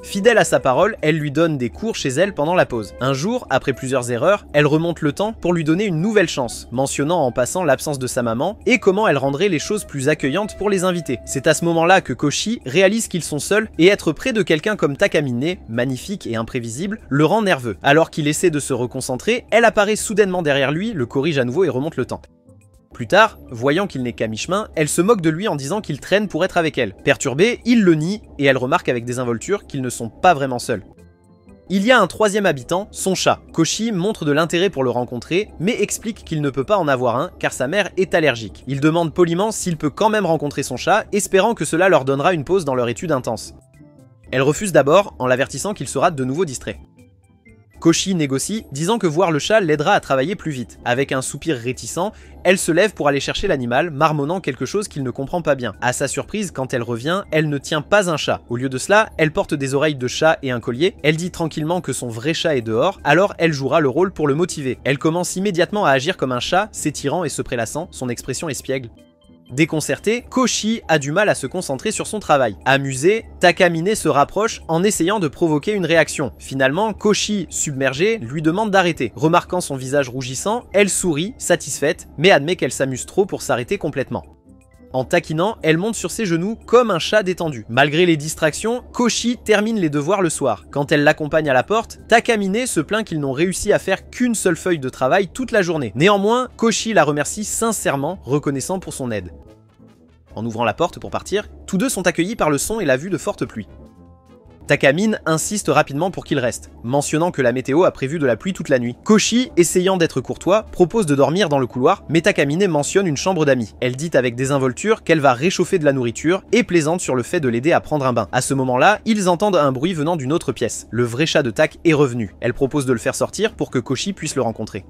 A: Fidèle à sa parole, elle lui donne des cours chez elle pendant la pause. Un jour, après plusieurs erreurs, elle remonte le temps pour lui donner une nouvelle chance, mentionnant en passant l'absence de sa maman et comment elle rendrait les choses plus accueillantes pour les invités. C'est à ce moment-là que Koshi réalise qu'ils sont seuls et être près de quelqu'un comme Takamine, magnifique et imprévisible, le rend nerveux. Alors qu'il essaie de se reconcentrer, elle apparaît soudainement derrière lui, le corrige à nouveau et remonte le temps. Plus tard, voyant qu'il n'est qu'à mi-chemin, elle se moque de lui en disant qu'il traîne pour être avec elle. Perturbée, il le nie et elle remarque avec désinvolture qu'ils ne sont pas vraiment seuls. Il y a un troisième habitant, son chat. Koshi montre de l'intérêt pour le rencontrer, mais explique qu'il ne peut pas en avoir un car sa mère est allergique. Il demande poliment s'il peut quand même rencontrer son chat, espérant que cela leur donnera une pause dans leur étude intense. Elle refuse d'abord en l'avertissant qu'il sera de nouveau distrait. Koshi négocie, disant que voir le chat l'aidera à travailler plus vite. Avec un soupir réticent, elle se lève pour aller chercher l'animal, marmonnant quelque chose qu'il ne comprend pas bien. À sa surprise, quand elle revient, elle ne tient pas un chat. Au lieu de cela, elle porte des oreilles de chat et un collier. Elle dit tranquillement que son vrai chat est dehors, alors elle jouera le rôle pour le motiver. Elle commence immédiatement à agir comme un chat, s'étirant et se prélassant, son expression espiègle. Déconcerté, Koshi a du mal à se concentrer sur son travail. Amusé, Takamine se rapproche en essayant de provoquer une réaction. Finalement, Koshi, submergé, lui demande d'arrêter. Remarquant son visage rougissant, elle sourit, satisfaite, mais admet qu'elle s'amuse trop pour s'arrêter complètement. En taquinant, elle monte sur ses genoux comme un chat détendu. Malgré les distractions, Koshi termine les devoirs le soir. Quand elle l'accompagne à la porte, Takamine se plaint qu'ils n'ont réussi à faire qu'une seule feuille de travail toute la journée. Néanmoins, Koshi la remercie sincèrement, reconnaissant pour son aide. En ouvrant la porte pour partir, tous deux sont accueillis par le son et la vue de fortes pluies. Takamine insiste rapidement pour qu'il reste, mentionnant que la météo a prévu de la pluie toute la nuit. Koshi, essayant d'être courtois, propose de dormir dans le couloir, mais Takamine mentionne une chambre d'amis. Elle dit avec désinvolture qu'elle va réchauffer de la nourriture et plaisante sur le fait de l'aider à prendre un bain. À ce moment-là, ils entendent un bruit venant d'une autre pièce. Le vrai chat de Tak est revenu. Elle propose de le faire sortir pour que Koshi puisse le rencontrer.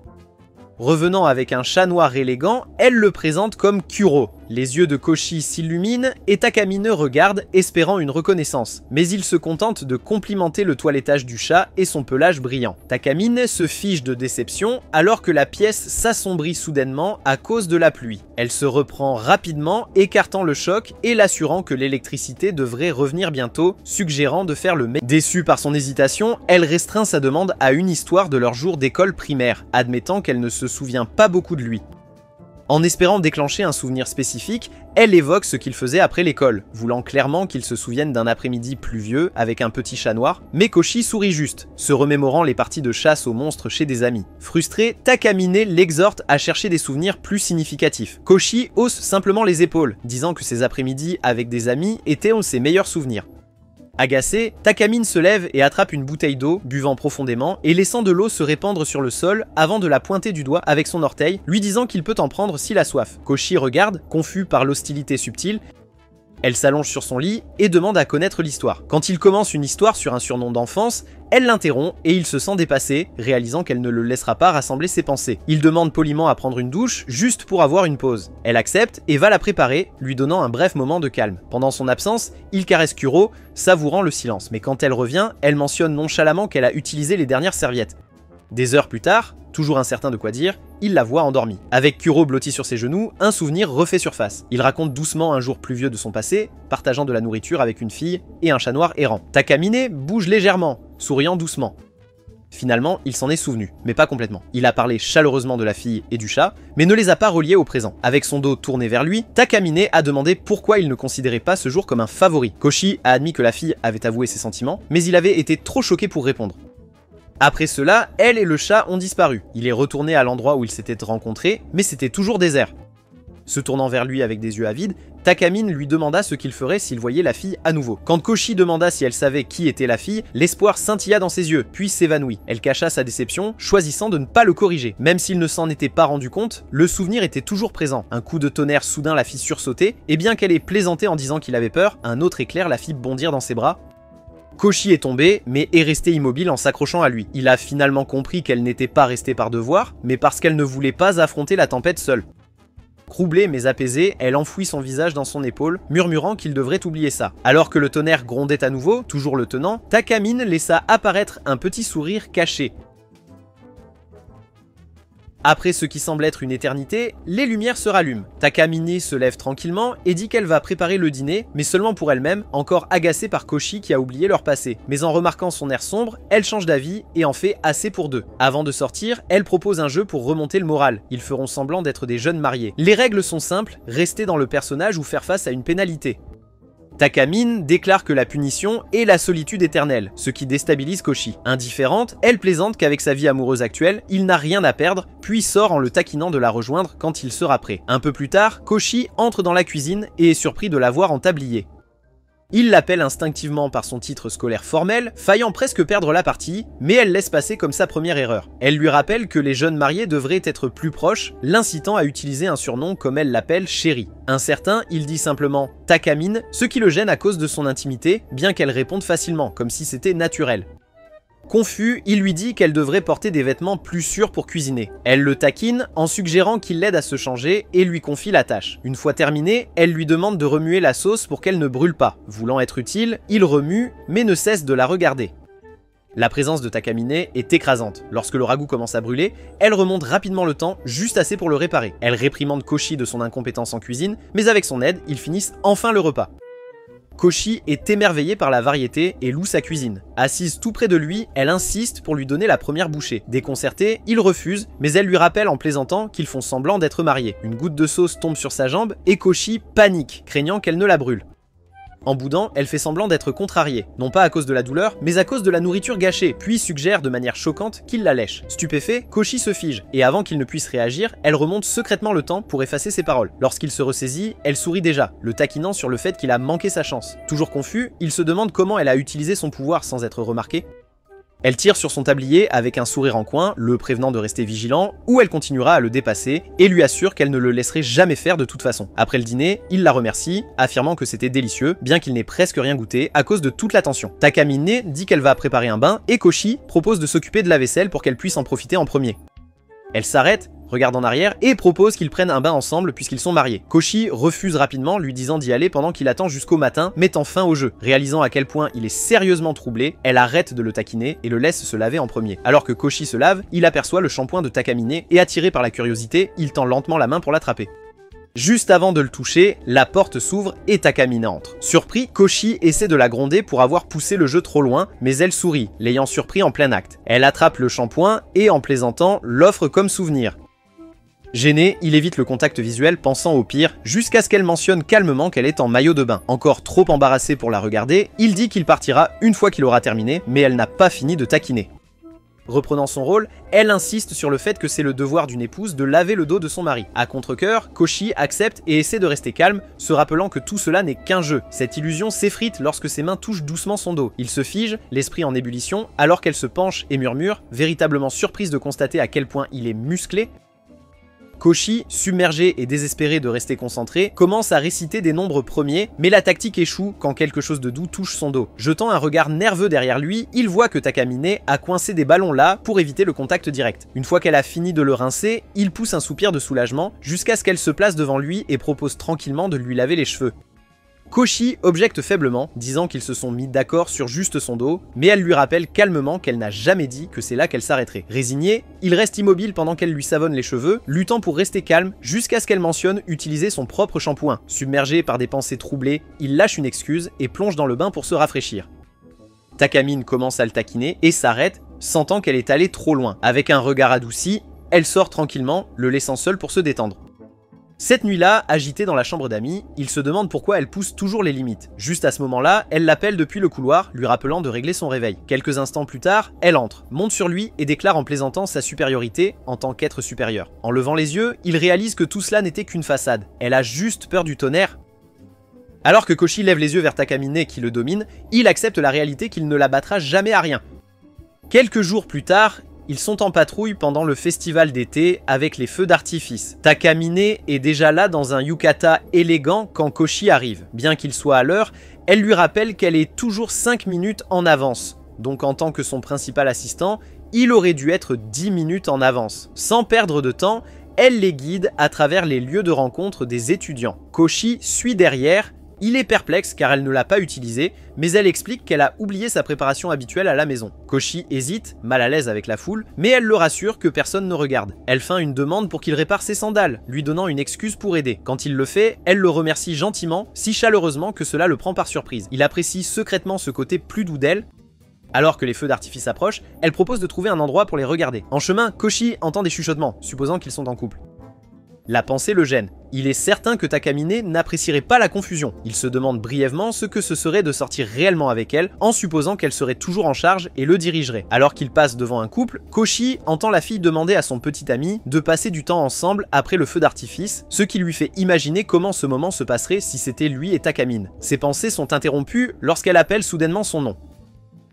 A: Revenant avec un chat noir élégant, elle le présente comme Kuro. Les yeux de Koshi s'illuminent et Takamine regarde, espérant une reconnaissance. Mais il se contente de complimenter le toilettage du chat et son pelage brillant. Takamine se fiche de déception alors que la pièce s'assombrit soudainement à cause de la pluie. Elle se reprend rapidement, écartant le choc et l'assurant que l'électricité devrait revenir bientôt, suggérant de faire le mec. Déçue par son hésitation, elle restreint sa demande à une histoire de leur jour d'école primaire, admettant qu'elle ne se souvient pas beaucoup de lui. En espérant déclencher un souvenir spécifique, elle évoque ce qu'il faisait après l'école, voulant clairement qu'il se souvienne d'un après-midi pluvieux avec un petit chat noir, mais Koshi sourit juste, se remémorant les parties de chasse aux monstres chez des amis. Frustré, Takamine l'exhorte à chercher des souvenirs plus significatifs. Koshi hausse simplement les épaules, disant que ses après-midi avec des amis étaient ses meilleurs souvenirs. Agacé, Takamine se lève et attrape une bouteille d'eau, buvant profondément, et laissant de l'eau se répandre sur le sol avant de la pointer du doigt avec son orteil, lui disant qu'il peut en prendre s'il a soif. Koshi regarde, confus par l'hostilité subtile. Elle s'allonge sur son lit et demande à connaître l'histoire. Quand il commence une histoire sur un surnom d'enfance, elle l'interrompt et il se sent dépassé, réalisant qu'elle ne le laissera pas rassembler ses pensées. Il demande poliment à prendre une douche, juste pour avoir une pause. Elle accepte et va la préparer, lui donnant un bref moment de calme. Pendant son absence, il caresse Kuro, savourant le silence. Mais quand elle revient, elle mentionne nonchalamment qu'elle a utilisé les dernières serviettes. Des heures plus tard, toujours incertain de quoi dire, il la voit endormie. Avec Kuro blotti sur ses genoux, un souvenir refait surface. Il raconte doucement un jour pluvieux de son passé, partageant de la nourriture avec une fille et un chat noir errant. Takamine bouge légèrement, souriant doucement. Finalement, il s'en est souvenu, mais pas complètement. Il a parlé chaleureusement de la fille et du chat, mais ne les a pas reliés au présent. Avec son dos tourné vers lui, Takamine a demandé pourquoi il ne considérait pas ce jour comme un favori. Koshi a admis que la fille avait avoué ses sentiments, mais il avait été trop choqué pour répondre. Après cela, elle et le chat ont disparu. Il est retourné à l'endroit où ils s'étaient rencontrés, mais c'était toujours désert. Se tournant vers lui avec des yeux avides, Takamine lui demanda ce qu'il ferait s'il voyait la fille à nouveau. Quand Koshi demanda si elle savait qui était la fille, l'espoir scintilla dans ses yeux, puis s'évanouit. Elle cacha sa déception, choisissant de ne pas le corriger. Même s'il ne s'en était pas rendu compte, le souvenir était toujours présent. Un coup de tonnerre soudain la fit sursauter, et bien qu'elle ait plaisanté en disant qu'il avait peur, un autre éclair la fit bondir dans ses bras. Koshi est tombé, mais est resté immobile en s'accrochant à lui. Il a finalement compris qu'elle n'était pas restée par devoir, mais parce qu'elle ne voulait pas affronter la tempête seule. Troublée mais apaisée, elle enfouit son visage dans son épaule, murmurant qu'il devrait oublier ça. Alors que le tonnerre grondait à nouveau, toujours le tenant, Takamine laissa apparaître un petit sourire caché. Après ce qui semble être une éternité, les lumières se rallument. Takamine se lève tranquillement et dit qu'elle va préparer le dîner, mais seulement pour elle-même, encore agacée par Koshi qui a oublié leur passé. Mais en remarquant son air sombre, elle change d'avis et en fait assez pour deux. Avant de sortir, elle propose un jeu pour remonter le moral. Ils feront semblant d'être des jeunes mariés. Les règles sont simples, rester dans le personnage ou faire face à une pénalité. Takamine déclare que la punition est la solitude éternelle, ce qui déstabilise Koshi. Indifférente, elle plaisante qu'avec sa vie amoureuse actuelle, il n'a rien à perdre, puis sort en le taquinant de la rejoindre quand il sera prêt. Un peu plus tard, Koshi entre dans la cuisine et est surpris de la voir en tablier. Il l'appelle instinctivement par son titre scolaire formel, faillant presque perdre la partie, mais elle laisse passer comme sa première erreur. Elle lui rappelle que les jeunes mariés devraient être plus proches, l'incitant à utiliser un surnom comme elle l'appelle chérie. Incertain, il dit simplement Takamine, ce qui le gêne à cause de son intimité, bien qu'elle réponde facilement, comme si c'était naturel. Confus, il lui dit qu'elle devrait porter des vêtements plus sûrs pour cuisiner. Elle le taquine en suggérant qu'il l'aide à se changer et lui confie la tâche. Une fois terminée, elle lui demande de remuer la sauce pour qu'elle ne brûle pas. Voulant être utile, il remue, mais ne cesse de la regarder. La présence de Takamine est écrasante. Lorsque le ragoût commence à brûler, elle remonte rapidement le temps, juste assez pour le réparer. Elle réprimande Koshi de son incompétence en cuisine, mais avec son aide, ils finissent enfin le repas. Koshi est émerveillée par la variété et loue sa cuisine. Assise tout près de lui, elle insiste pour lui donner la première bouchée. Déconcerté, il refuse, mais elle lui rappelle en plaisantant qu'ils font semblant d'être mariés. Une goutte de sauce tombe sur sa jambe et Koshi panique, craignant qu'elle ne la brûle. En boudant, elle fait semblant d'être contrariée, non pas à cause de la douleur, mais à cause de la nourriture gâchée, puis suggère de manière choquante qu'il la lèche. Stupéfait, Koshi se fige, et avant qu'il ne puisse réagir, elle remonte secrètement le temps pour effacer ses paroles. Lorsqu'il se ressaisit, elle sourit déjà, le taquinant sur le fait qu'il a manqué sa chance. Toujours confus, il se demande comment elle a utilisé son pouvoir sans être remarquée. Elle tire sur son tablier avec un sourire en coin, le prévenant de rester vigilant, ou elle continuera à le dépasser et lui assure qu'elle ne le laisserait jamais faire de toute façon. Après le dîner, il la remercie, affirmant que c'était délicieux, bien qu'il n'ait presque rien goûté à cause de toute l'attention. Takamine dit qu'elle va préparer un bain et Koshi propose de s'occuper de la vaisselle pour qu'elle puisse en profiter en premier. Elle s'arrête, regarde en arrière et propose qu'ils prennent un bain ensemble puisqu'ils sont mariés. Koshi refuse rapidement, lui disant d'y aller pendant qu'il attend jusqu'au matin, mettant fin au jeu. Réalisant à quel point il est sérieusement troublé, elle arrête de le taquiner et le laisse se laver en premier. Alors que Koshi se lave, il aperçoit le shampoing de Takamine et attiré par la curiosité, il tend lentement la main pour l'attraper. Juste avant de le toucher, la porte s'ouvre et Takamine entre. Surpris, Koshi essaie de la gronder pour avoir poussé le jeu trop loin, mais elle sourit, l'ayant surpris en plein acte. Elle attrape le shampoing et, en plaisantant, l'offre comme souvenir. Gêné, il évite le contact visuel pensant au pire, jusqu'à ce qu'elle mentionne calmement qu'elle est en maillot de bain. Encore trop embarrassé pour la regarder, il dit qu'il partira une fois qu'il aura terminé, mais elle n'a pas fini de taquiner. Reprenant son rôle, elle insiste sur le fait que c'est le devoir d'une épouse de laver le dos de son mari. À contre-cœur, Koshi accepte et essaie de rester calme, se rappelant que tout cela n'est qu'un jeu. Cette illusion s'effrite lorsque ses mains touchent doucement son dos. Il se fige, l'esprit en ébullition, alors qu'elle se penche et murmure, véritablement surprise de constater à quel point il est musclé. Koshi, submergé et désespéré de rester concentré, commence à réciter des nombres premiers, mais la tactique échoue quand quelque chose de doux touche son dos. Jetant un regard nerveux derrière lui, il voit que Takamine a coincé des ballons là pour éviter le contact direct. Une fois qu'elle a fini de le rincer, il pousse un soupir de soulagement jusqu'à ce qu'elle se place devant lui et propose tranquillement de lui laver les cheveux. Koshi objecte faiblement, disant qu'ils se sont mis d'accord sur juste son dos, mais elle lui rappelle calmement qu'elle n'a jamais dit que c'est là qu'elle s'arrêterait. Résigné, il reste immobile pendant qu'elle lui savonne les cheveux, luttant pour rester calme jusqu'à ce qu'elle mentionne utiliser son propre shampoing. Submergé par des pensées troublées, il lâche une excuse et plonge dans le bain pour se rafraîchir. Takamine commence à le taquiner et s'arrête, sentant qu'elle est allée trop loin. Avec un regard adouci, elle sort tranquillement, le laissant seul pour se détendre. Cette nuit-là, agitée dans la chambre d'amis, il se demande pourquoi elle pousse toujours les limites. Juste à ce moment-là, elle l'appelle depuis le couloir, lui rappelant de régler son réveil. Quelques instants plus tard, elle entre, monte sur lui et déclare en plaisantant sa supériorité en tant qu'être supérieur. En levant les yeux, il réalise que tout cela n'était qu'une façade. Elle a juste peur du tonnerre. Alors que Koshi lève les yeux vers Takamine qui le domine, il accepte la réalité qu'il ne la battra jamais à rien. Quelques jours plus tard, ils sont en patrouille pendant le festival d'été avec les feux d'artifice. Takamine est déjà là dans un yukata élégant quand Koshi arrive. Bien qu'il soit à l'heure, elle lui rappelle qu'elle est toujours 5 minutes en avance. Donc en tant que son principal assistant, il aurait dû être 10 minutes en avance. Sans perdre de temps, elle les guide à travers les lieux de rencontre des étudiants. Koshi suit derrière. Il est perplexe car elle ne l'a pas utilisé, mais elle explique qu'elle a oublié sa préparation habituelle à la maison. Koshi hésite, mal à l'aise avec la foule, mais elle le rassure que personne ne regarde. Elle feint une demande pour qu'il répare ses sandales, lui donnant une excuse pour aider. Quand il le fait, elle le remercie gentiment, si chaleureusement que cela le prend par surprise. Il apprécie secrètement ce côté plus doux d'elle. Alors que les feux d'artifice approchent, elle propose de trouver un endroit pour les regarder. En chemin, Koshi entend des chuchotements, supposant qu'ils sont en couple. La pensée le gêne. Il est certain que Takamine n'apprécierait pas la confusion. Il se demande brièvement ce que ce serait de sortir réellement avec elle, en supposant qu'elle serait toujours en charge et le dirigerait. Alors qu'il passe devant un couple, Koshi entend la fille demander à son petit ami de passer du temps ensemble après le feu d'artifice, ce qui lui fait imaginer comment ce moment se passerait si c'était lui et Takamine. Ses pensées sont interrompues lorsqu'elle appelle soudainement son nom.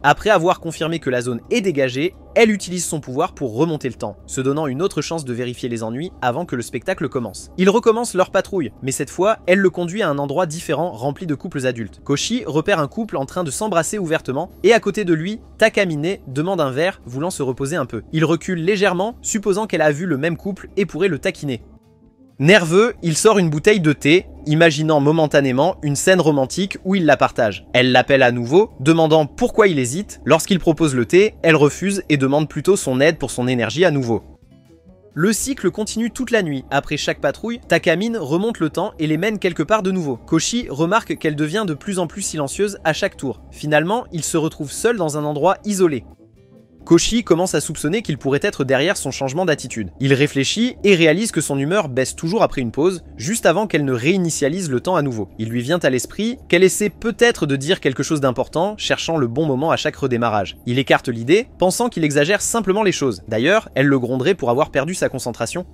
A: Après avoir confirmé que la zone est dégagée, elle utilise son pouvoir pour remonter le temps, se donnant une autre chance de vérifier les ennuis avant que le spectacle commence. Ils recommencent leur patrouille, mais cette fois, elle le conduit à un endroit différent rempli de couples adultes. Koshi repère un couple en train de s'embrasser ouvertement, et à côté de lui, Takamine demande un verre, voulant se reposer un peu. Il recule légèrement, supposant qu'elle a vu le même couple et pourrait le taquiner. Nerveux, il sort une bouteille de thé, imaginant momentanément une scène romantique où il la partage. Elle l'appelle à nouveau, demandant pourquoi il hésite. Lorsqu'il propose le thé, elle refuse et demande plutôt son aide pour son énergie à nouveau. Le cycle continue toute la nuit. Après chaque patrouille, Takamine remonte le temps et les mène quelque part de nouveau. Koshi remarque qu'elle devient de plus en plus silencieuse à chaque tour. Finalement, il se retrouve seul dans un endroit isolé. Koshi commence à soupçonner qu'il pourrait être derrière son changement d'attitude. Il réfléchit et réalise que son humeur baisse toujours après une pause, juste avant qu'elle ne réinitialise le temps à nouveau. Il lui vient à l'esprit qu'elle essaie peut-être de dire quelque chose d'important, cherchant le bon moment à chaque redémarrage. Il écarte l'idée, pensant qu'il exagère simplement les choses. D'ailleurs, elle le gronderait pour avoir perdu sa concentration.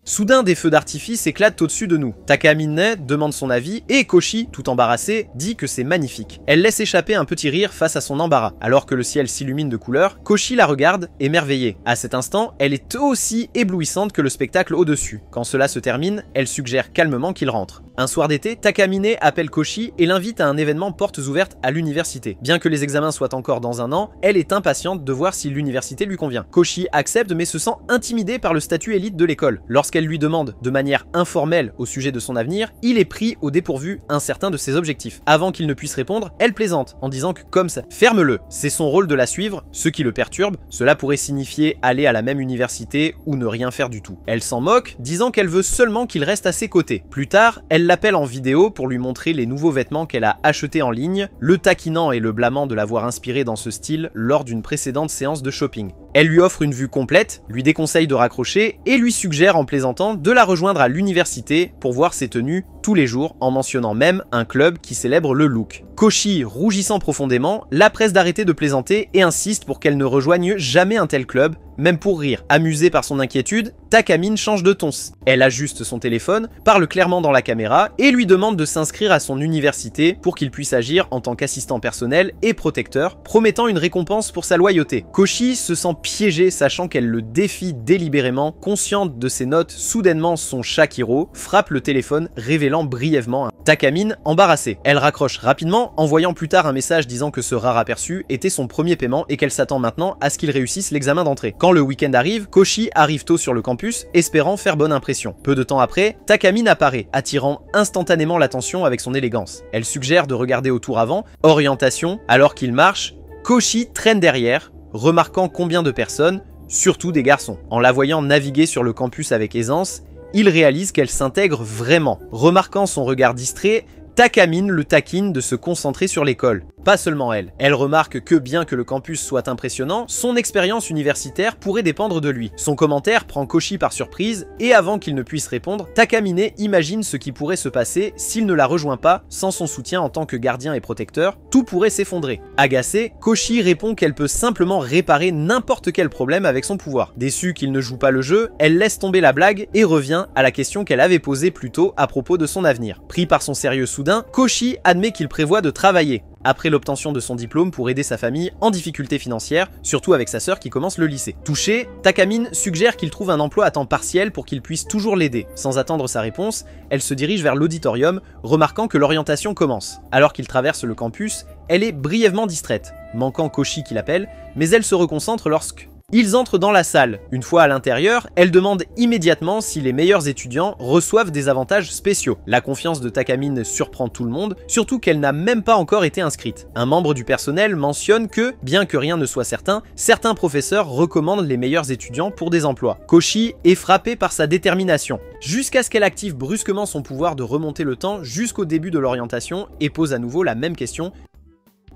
A: Soudain, des feux d'artifice éclatent au-dessus de nous. Takamine demande son avis et Koshi, tout embarrassé, dit que c'est magnifique. Elle laisse échapper un petit rire face à son embarras. Alors que le ciel s'illumine de couleurs, Koshi la regarde, émerveillée. À cet instant, elle est aussi éblouissante que le spectacle au-dessus. Quand cela se termine, elle suggère calmement qu'il rentre. Un soir d'été, Takamine appelle Koshi et l'invite à un événement portes ouvertes à l'université. Bien que les examens soient encore dans un an, elle est impatiente de voir si l'université lui convient. Koshi accepte mais se sent intimidée par le statut élite de l'école. Lorsqu'elle lui demande de manière informelle au sujet de son avenir, il est pris au dépourvu incertain de ses objectifs. Avant qu'il ne puisse répondre, elle plaisante en disant que comme ça, ferme-le, c'est son rôle de la suivre, ce qui le perturbe, cela pourrait signifier aller à la même université ou ne rien faire du tout. Elle s'en moque, disant qu'elle veut seulement qu'il reste à ses côtés. Plus tard, elle l'appelle en vidéo pour lui montrer les nouveaux vêtements qu'elle a achetés en ligne, le taquinant et le blâmant de l'avoir inspiré dans ce style lors d'une précédente séance de shopping. Elle lui offre une vue complète, lui déconseille de raccrocher et lui suggère en plaisantant de la rejoindre à l'université pour voir ses tenues tous les jours, en mentionnant même un club qui célèbre le look. Koshi, rougissant profondément, la presse d'arrêter de plaisanter et insiste pour qu'elle ne rejoigne jamais un tel club, même pour rire. Amusée par son inquiétude, Takamine change de ton. Elle ajuste son téléphone, parle clairement dans la caméra et lui demande de s'inscrire à son université pour qu'il puisse agir en tant qu'assistant personnel et protecteur, promettant une récompense pour sa loyauté. Koshi se sent piégée, sachant qu'elle le défie délibérément, consciente de ses notes. Soudainement, son chat Kiro frappe le téléphone, révélant brièvement un Takamine embarrassée. Elle raccroche rapidement, en voyant plus tard un message disant que ce rare aperçu était son premier paiement et qu'elle s'attend maintenant à ce qu'il réussisse l'examen d'entrée. Quand le week-end arrive, Koshi arrive tôt sur le campus, espérant faire bonne impression. Peu de temps après, Takamine apparaît, attirant instantanément l'attention avec son élégance. Elle suggère de regarder autour avant, orientation, alors qu'il marche, Koshi traîne derrière, remarquant combien de personnes, surtout des garçons. En la voyant naviguer sur le campus avec aisance, il réalise qu'elle s'intègre vraiment. Remarquant son regard distrait, Takamine le taquine de se concentrer sur l'école. Pas seulement elle. Elle remarque que bien que le campus soit impressionnant, son expérience universitaire pourrait dépendre de lui. Son commentaire prend Koshi par surprise et avant qu'il ne puisse répondre, Takamine imagine ce qui pourrait se passer s'il ne la rejoint pas sans son soutien en tant que gardien et protecteur. Tout pourrait s'effondrer. Agacée, Koshi répond qu'elle peut simplement réparer n'importe quel problème avec son pouvoir. Déçue qu'il ne joue pas le jeu, elle laisse tomber la blague et revient à la question qu'elle avait posée plus tôt à propos de son avenir. Pris par son sérieux soudain, Koshi admet qu'il prévoit de travailler après l'obtention de son diplôme pour aider sa famille en difficulté financière, surtout avec sa sœur qui commence le lycée. Touché, Takamine suggère qu'il trouve un emploi à temps partiel pour qu'il puisse toujours l'aider. Sans attendre sa réponse, elle se dirige vers l'auditorium, remarquant que l'orientation commence. Alors qu'il traverse le campus, elle est brièvement distraite, manquant Koshi qui l'appelle, mais elle se reconcentre lorsque ils entrent dans la salle. Une fois à l'intérieur, elle demande immédiatement si les meilleurs étudiants reçoivent des avantages spéciaux. La confiance de Takamine surprend tout le monde, surtout qu'elle n'a même pas encore été inscrite. Un membre du personnel mentionne que, bien que rien ne soit certain, certains professeurs recommandent les meilleurs étudiants pour des emplois. Koshi est frappée par sa détermination, jusqu'à ce qu'elle active brusquement son pouvoir de remonter le temps jusqu'au début de l'orientation et pose à nouveau la même question.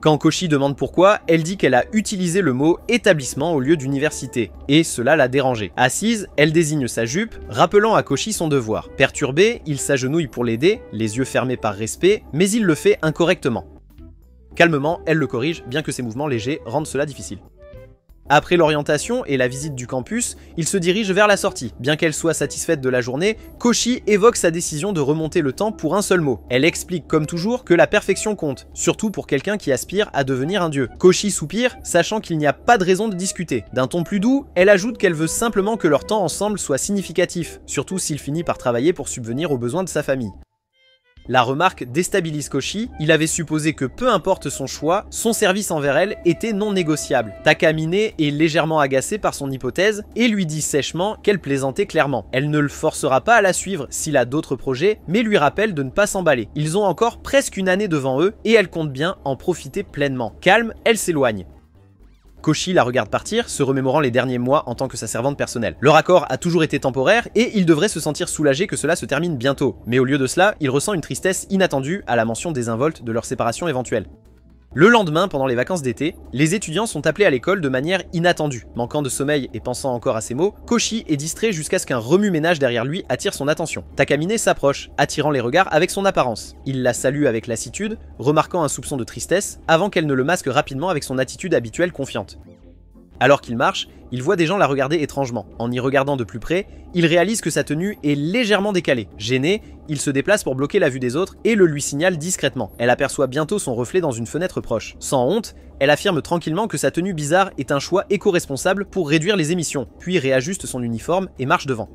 A: Quand Koshi demande pourquoi, elle dit qu'elle a utilisé le mot établissement au lieu d'université, et cela l'a dérangée. Assise, elle désigne sa jupe, rappelant à Koshi son devoir. Perturbé, il s'agenouille pour l'aider, les yeux fermés par respect, mais il le fait incorrectement. Calmement, elle le corrige, bien que ses mouvements légers rendent cela difficile. Après l'orientation et la visite du campus, il se dirige vers la sortie. Bien qu'elle soit satisfaite de la journée, Koshi évoque sa décision de remonter le temps pour un seul mot. Elle explique comme toujours que la perfection compte, surtout pour quelqu'un qui aspire à devenir un dieu. Koshi soupire, sachant qu'il n'y a pas de raison de discuter. D'un ton plus doux, elle ajoute qu'elle veut simplement que leur temps ensemble soit significatif, surtout s'il finit par travailler pour subvenir aux besoins de sa famille. La remarque déstabilise Koshi, il avait supposé que peu importe son choix, son service envers elle était non négociable. Takamine est légèrement agacée par son hypothèse et lui dit sèchement qu'elle plaisantait clairement. Elle ne le forcera pas à la suivre s'il a d'autres projets, mais lui rappelle de ne pas s'emballer. Ils ont encore presque une année devant eux et elle compte bien en profiter pleinement. Calme, elle s'éloigne. Koshi la regarde partir, se remémorant les derniers mois en tant que sa servante personnelle. Leur accord a toujours été temporaire et il devrait se sentir soulagé que cela se termine bientôt. Mais au lieu de cela, il ressent une tristesse inattendue à la mention désinvolte de leur séparation éventuelle. Le lendemain, pendant les vacances d'été, les étudiants sont appelés à l'école de manière inattendue. Manquant de sommeil et pensant encore à ses mots, Koshi est distrait jusqu'à ce qu'un remue-ménage derrière lui attire son attention. Takamine s'approche, attirant les regards avec son apparence. Il la salue avec lassitude, remarquant un soupçon de tristesse, avant qu'elle ne le masque rapidement avec son attitude habituelle confiante. Alors qu'il marche, il voit des gens la regarder étrangement. En y regardant de plus près, il réalise que sa tenue est légèrement décalée. Gêné, il se déplace pour bloquer la vue des autres et le lui signale discrètement. Elle aperçoit bientôt son reflet dans une fenêtre proche. Sans honte, elle affirme tranquillement que sa tenue bizarre est un choix éco-responsable pour réduire les émissions, puis réajuste son uniforme et marche devant.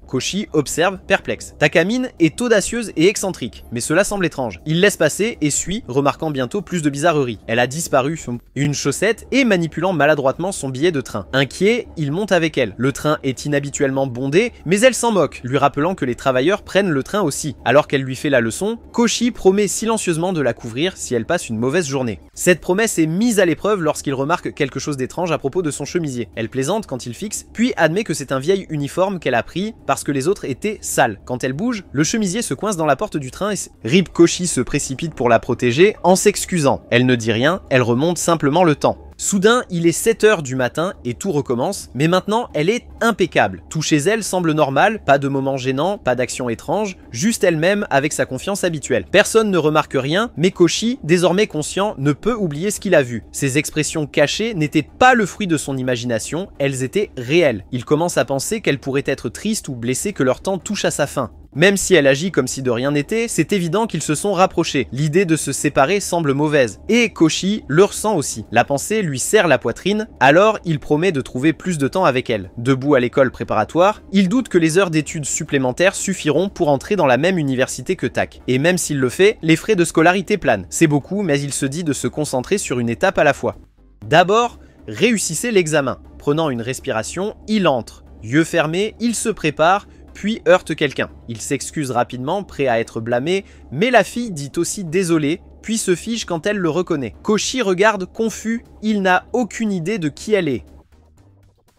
A: Koshi observe, perplexe. Takamine est audacieuse et excentrique, mais cela semble étrange. Il laisse passer et suit, remarquant bientôt plus de bizarreries. Elle a disparu sur une chaussette et manipulant maladroitement son billet de train. Inquiet, il monte avec elle. Le train est inhabituellement bondé, mais elle s'en moque, lui rappelant que les travailleurs prennent le train aussi. Alors qu'elle lui fait la leçon, Koshi promet silencieusement de la couvrir si elle passe une mauvaise journée. Cette promesse est mise à l'épreuve lorsqu'il remarque quelque chose d'étrange à propos de son chemisier. Elle plaisante quand il fixe, puis admet que c'est un vieil uniforme qu'elle a pris parce que les autres étaient sales. Quand elle bouge, le chemisier se coince dans la porte du train et Rip Koshi se précipite pour la protéger en s'excusant. Elle ne dit rien, elle remonte simplement le temps. Soudain, il est 7h du matin et tout recommence, mais maintenant, elle est impeccable. Tout chez elle semble normal, pas de moments gênants, pas d'actions étranges, juste elle-même avec sa confiance habituelle. Personne ne remarque rien, mais Koshi, désormais conscient, ne peut oublier ce qu'il a vu. Ses expressions cachées n'étaient pas le fruit de son imagination, elles étaient réelles. Il commence à penser qu'elle pourrait être triste ou blessée que leur temps touche à sa fin. Même si elle agit comme si de rien n'était, c'est évident qu'ils se sont rapprochés. L'idée de se séparer semble mauvaise. Et Koshi le ressent aussi. La pensée lui serre la poitrine, alors il promet de trouver plus de temps avec elle. Debout à l'école préparatoire, il doute que les heures d'études supplémentaires suffiront pour entrer dans la même université que Tak. Et même s'il le fait, les frais de scolarité planent. C'est beaucoup, mais il se dit de se concentrer sur une étape à la fois. D'abord, réussissez l'examen. Prenant une respiration, il entre. Yeux fermés, il se prépare, puis heurte quelqu'un. Il s'excuse rapidement, prêt à être blâmé, mais la fille dit aussi désolé, puis se fige quand elle le reconnaît. Koshi regarde confus, il n'a aucune idée de qui elle est.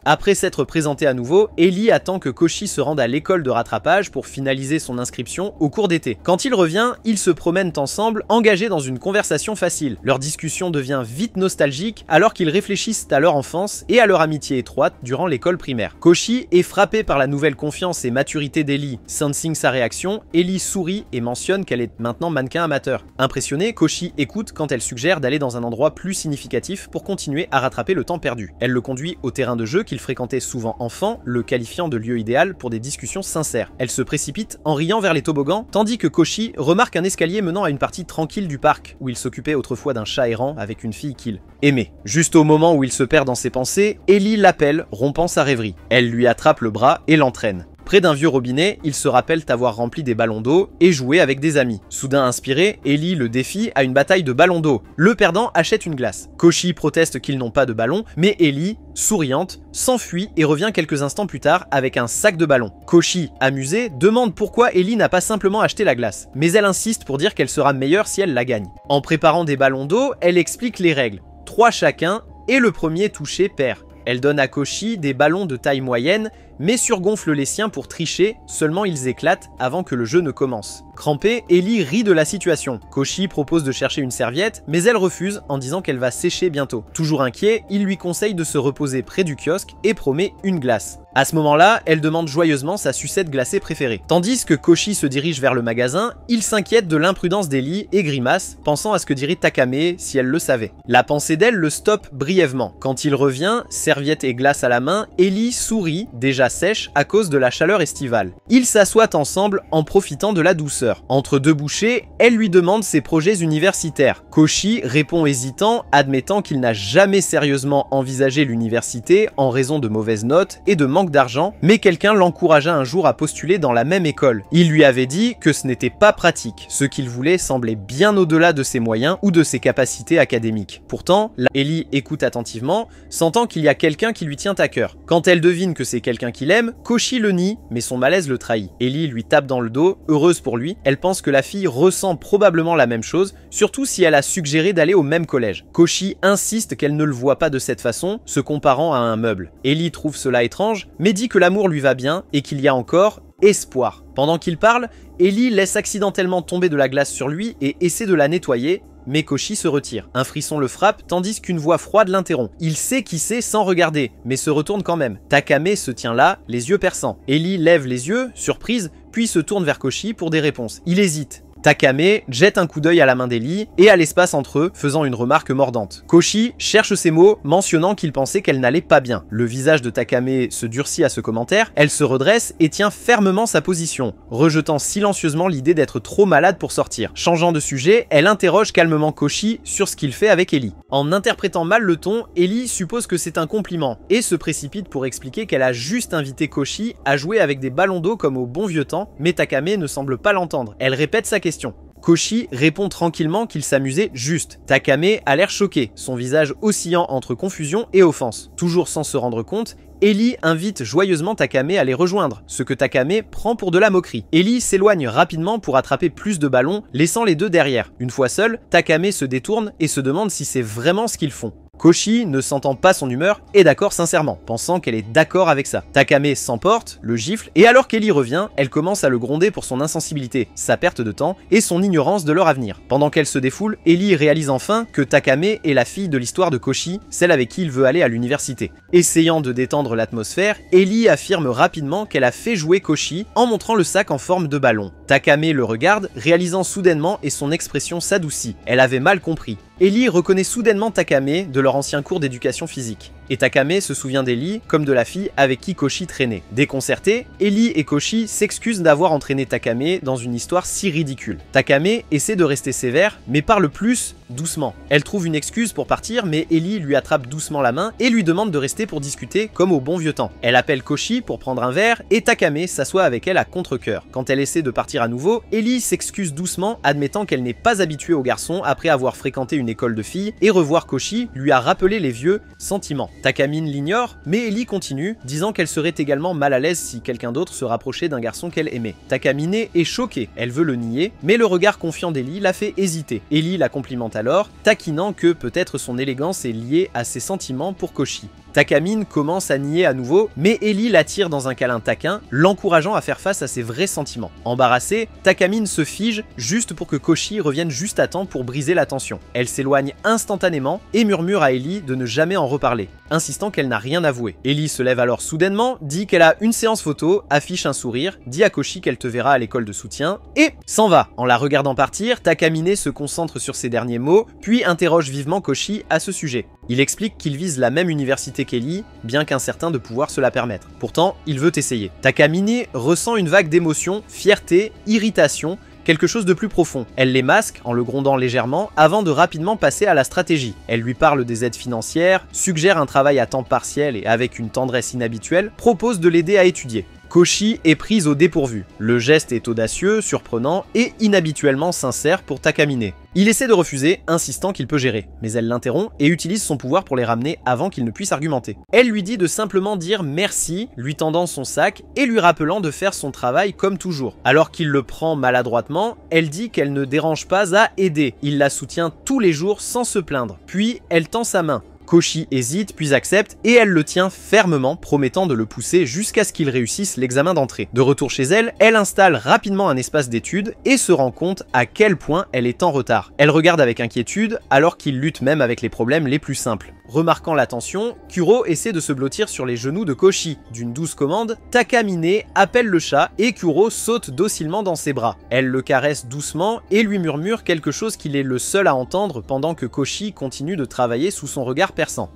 A: Après s'être présenté à nouveau, Ellie attend que Koshi se rende à l'école de rattrapage pour finaliser son inscription au cours d'été. Quand il revient, ils se promènent ensemble, engagés dans une conversation facile. Leur discussion devient vite nostalgique alors qu'ils réfléchissent à leur enfance et à leur amitié étroite durant l'école primaire. Koshi est frappé par la nouvelle confiance et maturité d'Ellie. Sensing sa réaction, Ellie sourit et mentionne qu'elle est maintenant mannequin amateur. Impressionné, Koshi écoute quand elle suggère d'aller dans un endroit plus significatif pour continuer à rattraper le temps perdu. Elle le conduit au terrain de jeu qu'il fréquentait souvent enfant, le qualifiant de lieu idéal pour des discussions sincères. Elle se précipite en riant vers les toboggans, tandis que Koshi remarque un escalier menant à une partie tranquille du parc, où il s'occupait autrefois d'un chat errant avec une fille qu'il aimait. Juste au moment où il se perd dans ses pensées, Ellie l'appelle, rompant sa rêverie. Elle lui attrape le bras et l'entraîne. Près d'un vieux robinet, ils se rappellent avoir rempli des ballons d'eau et joué avec des amis. Soudain inspiré, Ellie le défie à une bataille de ballons d'eau. Le perdant achète une glace. Koshi proteste qu'ils n'ont pas de ballon, mais Ellie, souriante, s'enfuit et revient quelques instants plus tard avec un sac de ballons. Koshi, amusé, demande pourquoi Ellie n'a pas simplement acheté la glace, mais elle insiste pour dire qu'elle sera meilleure si elle la gagne. En préparant des ballons d'eau, elle explique les règles. 3 chacun, et le premier touché perd. Elle donne à Koshi des ballons de taille moyenne, mais surgonfle les siens pour tricher, seulement ils éclatent avant que le jeu ne commence. Crampée, Ellie rit de la situation. Koshi propose de chercher une serviette, mais elle refuse en disant qu'elle va sécher bientôt. Toujours inquiet, il lui conseille de se reposer près du kiosque et promet une glace. À ce moment-là, elle demande joyeusement sa sucette glacée préférée. Tandis que Koshi se dirige vers le magasin, il s'inquiète de l'imprudence d'Ellie et grimace, pensant à ce que dirait Takame si elle le savait. La pensée d'elle le stoppe brièvement. Quand il revient, serviette et glace à la main, Ellie sourit, déjà sèche à cause de la chaleur estivale. Ils s'assoient ensemble en profitant de la douceur. Entre deux bouchées, elle lui demande ses projets universitaires. Koshi répond hésitant, admettant qu'il n'a jamais sérieusement envisagé l'université en raison de mauvaises notes et de manque d'argent, mais quelqu'un l'encouragea un jour à postuler dans la même école. Il lui avait dit que ce n'était pas pratique, ce qu'il voulait semblait bien au-delà de ses moyens ou de ses capacités académiques. Pourtant, Ellie écoute attentivement, sentant qu'il y a quelqu'un qui lui tient à cœur. Quand elle devine que c'est quelqu'un qu'il aime, Koshi le nie, mais son malaise le trahit. Ellie lui tape dans le dos, heureuse pour lui, elle pense que la fille ressent probablement la même chose, surtout si elle a suggéré d'aller au même collège. Koshi insiste qu'elle ne le voit pas de cette façon, se comparant à un meuble. Ellie trouve cela étrange, mais dit que l'amour lui va bien et qu'il y a encore espoir. Pendant qu'il parle, Ellie laisse accidentellement tomber de la glace sur lui et essaie de la nettoyer, mais Koshi se retire. Un frisson le frappe tandis qu'une voix froide l'interrompt. Il sait qui c'est sans regarder, mais se retourne quand même. Takame se tient là, les yeux perçants. Ellie lève les yeux, surprise, puis se tourne vers Koshi pour des réponses. Il hésite. Takame jette un coup d'œil à la main d'Ellie et à l'espace entre eux, faisant une remarque mordante. Koshi cherche ses mots, mentionnant qu'il pensait qu'elle n'allait pas bien. Le visage de Takame se durcit à ce commentaire, elle se redresse et tient fermement sa position, rejetant silencieusement l'idée d'être trop malade pour sortir. Changeant de sujet, elle interroge calmement Koshi sur ce qu'il fait avec Ellie. En interprétant mal le ton, Ellie suppose que c'est un compliment et se précipite pour expliquer qu'elle a juste invité Koshi à jouer avec des ballons d'eau comme au bon vieux temps, mais Takame ne semble pas l'entendre. Elle répète sa question. Koshi répond tranquillement qu'il s'amusait juste. Takame a l'air choqué, son visage oscillant entre confusion et offense. Toujours sans se rendre compte, Ellie invite joyeusement Takame à les rejoindre, ce que Takame prend pour de la moquerie. Ellie s'éloigne rapidement pour attraper plus de ballons, laissant les deux derrière. Une fois seul, Takame se détourne et se demande si c'est vraiment ce qu'ils font. Koshi, ne sentant pas son humeur, est d'accord sincèrement, pensant qu'elle est d'accord avec ça. Takame s'emporte, le gifle, et alors qu'Ellie revient, elle commence à le gronder pour son insensibilité, sa perte de temps et son ignorance de leur avenir. Pendant qu'elle se défoule, Ellie réalise enfin que Takame est la fille de l'histoire de Koshi, celle avec qui il veut aller à l'université. Essayant de détendre l'atmosphère, Ellie affirme rapidement qu'elle a fait jouer Koshi en montrant le sac en forme de ballon. Takame le regarde, réalisant soudainement et son expression s'adoucit. Elle avait mal compris. Ellie reconnaît soudainement Takame de leur ancien cours d'éducation physique. Et Takame se souvient d'Ellie comme de la fille avec qui Koshi traînait. Déconcertés, Ellie et Koshi s'excusent d'avoir entraîné Takame dans une histoire si ridicule. Takame essaie de rester sévère, mais parle plus doucement. Elle trouve une excuse pour partir, mais Ellie lui attrape doucement la main et lui demande de rester pour discuter comme au bon vieux temps. Elle appelle Koshi pour prendre un verre et Takame s'assoit avec elle à contre-cœur. Quand elle essaie de partir à nouveau, Ellie s'excuse doucement, admettant qu'elle n'est pas habituée aux garçons après avoir fréquenté une école de filles, et revoir Koshi lui a rappelé les vieux sentiments. Takamine l'ignore, mais Ellie continue, disant qu'elle serait également mal à l'aise si quelqu'un d'autre se rapprochait d'un garçon qu'elle aimait. Takamine est choquée, elle veut le nier, mais le regard confiant d'Ellie la fait hésiter. Ellie la complimente alors, taquinant que peut-être son élégance est liée à ses sentiments pour Koshi. Takamine commence à nier à nouveau, mais Ellie l'attire dans un câlin taquin, l'encourageant à faire face à ses vrais sentiments. Embarrassée, Takamine se fige juste pour que Koshi revienne juste à temps pour briser la tension. Elle s'éloigne instantanément et murmure à Ellie de ne jamais en reparler, insistant qu'elle n'a rien avoué. Ellie se lève alors soudainement, dit qu'elle a une séance photo, affiche un sourire, dit à Koshi qu'elle te verra à l'école de soutien, et s'en va. En la regardant partir, Takamine se concentre sur ses derniers mots, puis interroge vivement Koshi à ce sujet. Il explique qu'il vise la même université qu'Ellie, bien qu'incertain de pouvoir se la permettre. Pourtant, il veut essayer. Takamine ressent une vague d'émotions, fierté, irritation, quelque chose de plus profond. Elle les masque en le grondant légèrement avant de rapidement passer à la stratégie. Elle lui parle des aides financières, suggère un travail à temps partiel et avec une tendresse inhabituelle, propose de l'aider à étudier. Koshi est prise au dépourvu. Le geste est audacieux, surprenant et inhabituellement sincère pour Takamine. Il essaie de refuser, insistant qu'il peut gérer, mais elle l'interrompt et utilise son pouvoir pour les ramener avant qu'il ne puisse argumenter. Elle lui dit de simplement dire merci, lui tendant son sac et lui rappelant de faire son travail comme toujours. Alors qu'il le prend maladroitement, elle dit qu'elle ne dérange pas à aider. Il la soutient tous les jours sans se plaindre. Puis elle tend sa main. Koshi hésite puis accepte et elle le tient fermement, promettant de le pousser jusqu'à ce qu'il réussisse l'examen d'entrée. De retour chez elle, elle installe rapidement un espace d'études et se rend compte à quel point elle est en retard. Elle regarde avec inquiétude alors qu'il lutte même avec les problèmes les plus simples. Remarquant la tension, Kuro essaie de se blottir sur les genoux de Koshi. D'une douce commande, Takamine appelle le chat et Kuro saute docilement dans ses bras. Elle le caresse doucement et lui murmure quelque chose qu'il est le seul à entendre pendant que Koshi continue de travailler sous son regard perçant.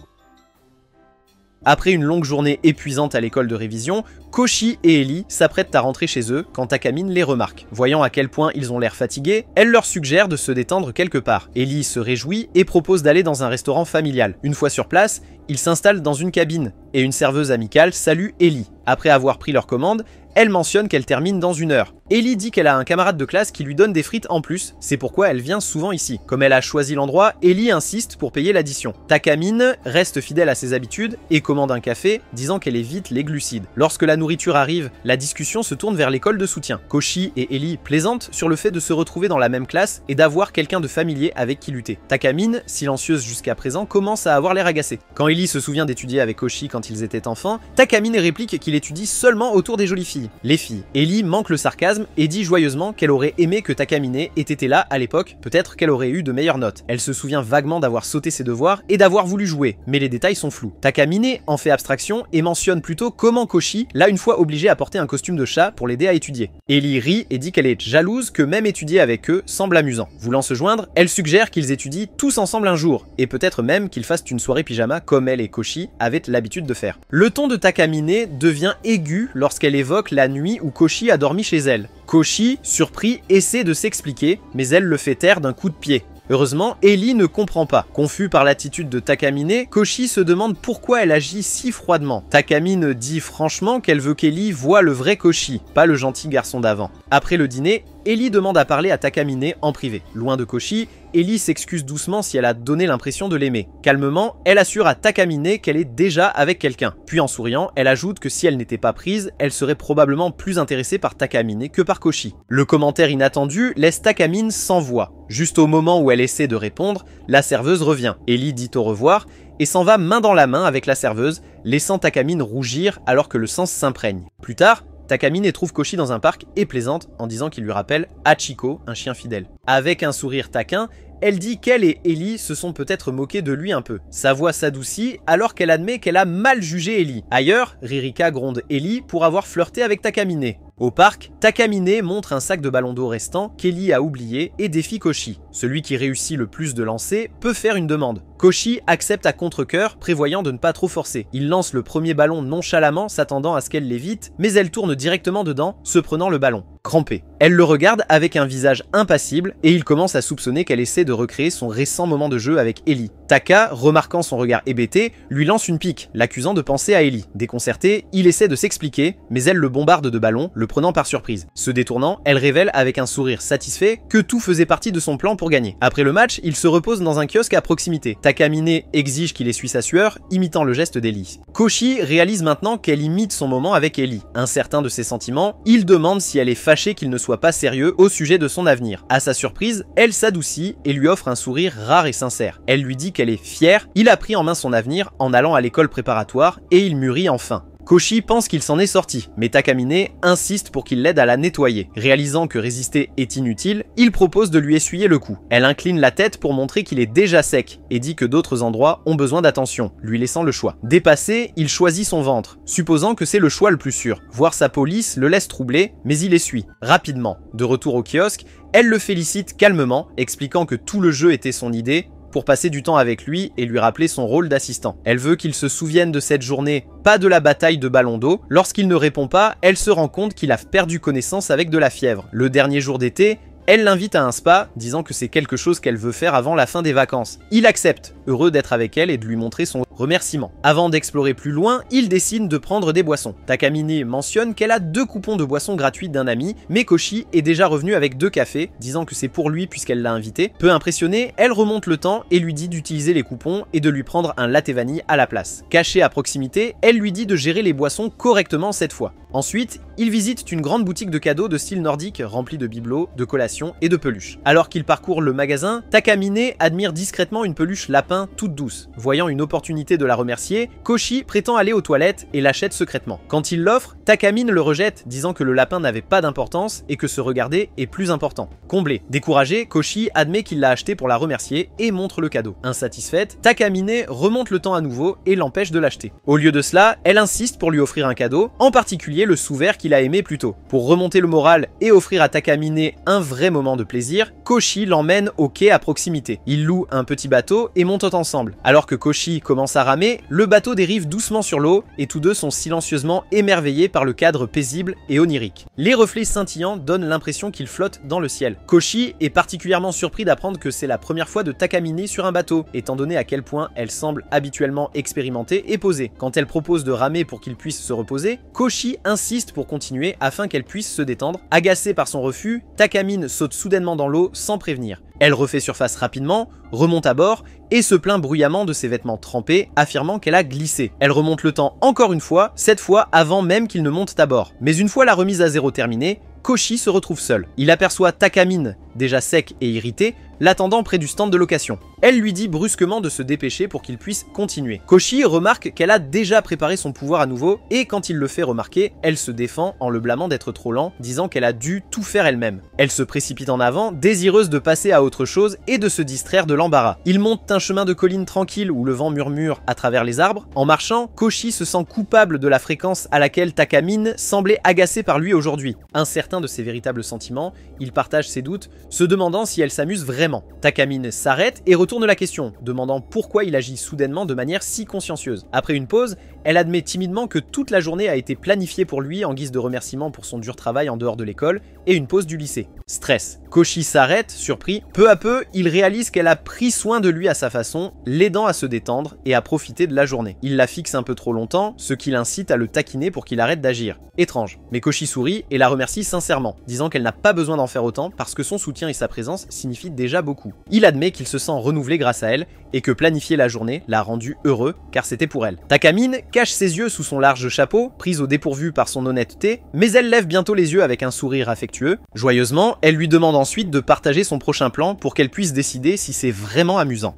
A: Après une longue journée épuisante à l'école de révision, Koshi et Ellie s'apprêtent à rentrer chez eux quand Takamine les remarque. Voyant à quel point ils ont l'air fatigués, elle leur suggère de se détendre quelque part. Ellie se réjouit et propose d'aller dans un restaurant familial. Une fois sur place, ils s'installent dans une cabine et une serveuse amicale salue Ellie. Après avoir pris leur commande, elle mentionne qu'elle termine dans 1 heure. Ellie dit qu'elle a un camarade de classe qui lui donne des frites en plus, c'est pourquoi elle vient souvent ici. Comme elle a choisi l'endroit, Ellie insiste pour payer l'addition. Takamine reste fidèle à ses habitudes et commande un café, disant qu'elle évite les glucides. Lorsque la nourriture arrive, la discussion se tourne vers l'école de soutien. Koshi et Ellie plaisantent sur le fait de se retrouver dans la même classe et d'avoir quelqu'un de familier avec qui lutter. Takamine, silencieuse jusqu'à présent, commence à avoir l'air agacée. Quand Ellie se souvient d'étudier avec Koshi quand ils étaient enfants, Takamine réplique qu'il étudie seulement autour des jolies filles. Les filles. Ellie manque le sarcasme et dit joyeusement qu'elle aurait aimé que Takamine ait été là à l'époque, peut-être qu'elle aurait eu de meilleures notes. Elle se souvient vaguement d'avoir sauté ses devoirs et d'avoir voulu jouer, mais les détails sont flous. Takamine en fait abstraction et mentionne plutôt comment Koshi l'a une fois obligé à porter un costume de chat pour l'aider à étudier. Ellie rit et dit qu'elle est jalouse que même étudier avec eux semble amusant. Voulant se joindre, elle suggère qu'ils étudient tous ensemble un jour, et peut-être même qu'ils fassent une soirée pyjama comme elle et Koshi avaient l'habitude de faire. Le ton de Takamine devient aigu lorsqu'elle évoque la nuit où Koshi a dormi chez elle. Koshi, surpris, essaie de s'expliquer, mais elle le fait taire d'un coup de pied. Heureusement, Ellie ne comprend pas. Confus par l'attitude de Takamine, Koshi se demande pourquoi elle agit si froidement. Takamine dit franchement qu'elle veut qu'Ellie voie le vrai Koshi, pas le gentil garçon d'avant. Après le dîner, Ellie demande à parler à Takamine en privé. Loin de Koshi, Ellie s'excuse doucement si elle a donné l'impression de l'aimer. Calmement, elle assure à Takamine qu'elle est déjà avec quelqu'un. Puis en souriant, elle ajoute que si elle n'était pas prise, elle serait probablement plus intéressée par Takamine que par Koshi. Le commentaire inattendu laisse Takamine sans voix. Juste au moment où elle essaie de répondre, la serveuse revient. Ellie dit au revoir et s'en va main dans la main avec la serveuse, laissant Takamine rougir alors que le sang s'imprègne. Plus tard, Takamine trouve Koshi dans un parc et plaisante en disant qu'il lui rappelle Hachiko, un chien fidèle. Avec un sourire taquin, elle dit qu'elle et Ellie se sont peut-être moqués de lui un peu. Sa voix s'adoucit alors qu'elle admet qu'elle a mal jugé Ellie. Ailleurs, Ririka gronde Ellie pour avoir flirté avec Takamine. Au parc, Takamine montre un sac de ballons d'eau restant qu'Ellie a oublié et défie Koshi. Celui qui réussit le plus de lancers peut faire une demande. Koshi accepte à contre-cœur, prévoyant de ne pas trop forcer. Il lance le premier ballon nonchalamment, s'attendant à ce qu'elle l'évite, mais elle tourne directement dedans, se prenant le ballon. Crampée. Elle le regarde avec un visage impassible et il commence à soupçonner qu'elle essaie de recréer son récent moment de jeu avec Ellie. Taka, remarquant son regard hébété, lui lance une pique, l'accusant de penser à Ellie. Déconcerté, il essaie de s'expliquer, mais elle le bombarde de ballons, le prenant par surprise. Se détournant, elle révèle avec un sourire satisfait que tout faisait partie de son plan pour gagner. Après le match, il se repose dans un kiosque à proximité. Takamine exige qu'il essuie sa sueur, imitant le geste d'Ellie. Koshi réalise maintenant qu'elle imite son moment avec Ellie. Incertain de ses sentiments, il demande si elle est fâchée qu'il ne soit pas sérieux au sujet de son avenir. À sa surprise, elle s'adoucit et lui offre un sourire rare et sincère. Elle lui dit qu'elle est fière, il a pris en main son avenir en allant à l'école préparatoire et il mûrit enfin. Koshi pense qu'il s'en est sorti, mais Takamine insiste pour qu'il l'aide à la nettoyer. Réalisant que résister est inutile, il propose de lui essuyer le cou. Elle incline la tête pour montrer qu'il est déjà sec et dit que d'autres endroits ont besoin d'attention, lui laissant le choix. Dépassé, il choisit son ventre, supposant que c'est le choix le plus sûr. Voir sa police le laisse troubler, mais il essuie. Rapidement, de retour au kiosque, elle le félicite calmement, expliquant que tout le jeu était son idée, pour passer du temps avec lui et lui rappeler son rôle d'assistant. Elle veut qu'il se souvienne de cette journée, pas de la bataille de ballon d'eau. Lorsqu'il ne répond pas, elle se rend compte qu'il a perdu connaissance avec de la fièvre. Le dernier jour d'été, elle l'invite à un spa, disant que c'est quelque chose qu'elle veut faire avant la fin des vacances. Il accepte, heureux d'être avec elle et de lui montrer son remerciement. Avant d'explorer plus loin, il décide de prendre des boissons. Takamine mentionne qu'elle a 2 coupons de boissons gratuites d'un ami, mais Koshi est déjà revenu avec 2 cafés, disant que c'est pour lui puisqu'elle l'a invité. Peu impressionnée, elle remonte le temps et lui dit d'utiliser les coupons et de lui prendre un latte vanille à la place. Cachée à proximité, elle lui dit de gérer les boissons correctement cette fois. Ensuite, ils visitent une grande boutique de cadeaux de style nordique remplie de bibelots, de collations et de peluches. Alors qu'ils parcourent le magasin, Takamine admire discrètement une peluche lapin toute douce. Voyant une opportunité de la remercier, Koshi prétend aller aux toilettes et l'achète secrètement. Quand il l'offre, Takamine le rejette, disant que le lapin n'avait pas d'importance et que se regarder est plus important. Comblé. Découragé, Koshi admet qu'il l'a acheté pour la remercier et montre le cadeau. Insatisfaite, Takamine remonte le temps à nouveau et l'empêche de l'acheter. Au lieu de cela, elle insiste pour lui offrir un cadeau, en particulier le sous-vert qu'il a aimé plus tôt. Pour remonter le moral et offrir à Takamine un vrai vrai moment de plaisir, Koshi l'emmène au quai à proximité. Ils louent un petit bateau et montent ensemble. Alors que Koshi commence à ramer, le bateau dérive doucement sur l'eau et tous deux sont silencieusement émerveillés par le cadre paisible et onirique. Les reflets scintillants donnent l'impression qu'ils flottent dans le ciel. Koshi est particulièrement surpris d'apprendre que c'est la première fois de Takamine sur un bateau, étant donné à quel point elle semble habituellement expérimentée et posée. Quand elle propose de ramer pour qu'il puisse se reposer, Koshi insiste pour continuer afin qu'elle puisse se détendre. Agacée par son refus, Takamine saute soudainement dans l'eau sans prévenir. Elle refait surface rapidement, remonte à bord et se plaint bruyamment de ses vêtements trempés, affirmant qu'elle a glissé. Elle remonte le temps encore une fois, cette fois avant même qu'ils ne montent à bord. Mais une fois la remise à zéro terminée, Koshi se retrouve seul. Il aperçoit Takamine, déjà sec et irrité, l'attendant près du stand de location. Elle lui dit brusquement de se dépêcher pour qu'il puisse continuer. Koshi remarque qu'elle a déjà préparé son pouvoir à nouveau et quand il le fait remarquer, elle se défend en le blâmant d'être trop lent, disant qu'elle a dû tout faire elle-même. Elle se précipite en avant, désireuse de passer à autre chose et de se distraire de l'embarras. Ils montent un chemin de colline tranquille où le vent murmure à travers les arbres. En marchant, Koshi se sent coupable de la fréquence à laquelle Takamine semblait agacée par lui aujourd'hui. Incertain de ses véritables sentiments, il partage ses doutes, se demandant si elle s'amuse vraiment. Takamine s'arrête et retourne la question, demandant pourquoi il agit soudainement de manière si consciencieuse. Après une pause, elle admet timidement que toute la journée a été planifiée pour lui en guise de remerciement pour son dur travail en dehors de l'école et une pause du lycée. Stress. Koshi s'arrête, surpris. Peu à peu, il réalise qu'elle a pris soin de lui à sa façon, l'aidant à se détendre et à profiter de la journée. Il la fixe un peu trop longtemps, ce qui l'incite à le taquiner pour qu'il arrête d'agir. Étrange. Mais Koshi sourit et la remercie sincèrement, disant qu'elle n'a pas besoin d'en faire autant parce que son soutien et sa présence signifient déjà beaucoup. Il admet qu'il se sent renouvelé grâce à elle et que planifier la journée l'a rendu heureux car c'était pour elle. Takamine cache ses yeux sous son large chapeau, prise au dépourvu par son honnêteté, mais elle lève bientôt les yeux avec un sourire affectueux. Joyeusement, elle lui demande ensuite de partager son prochain plan pour qu'elle puisse décider si c'est vraiment amusant.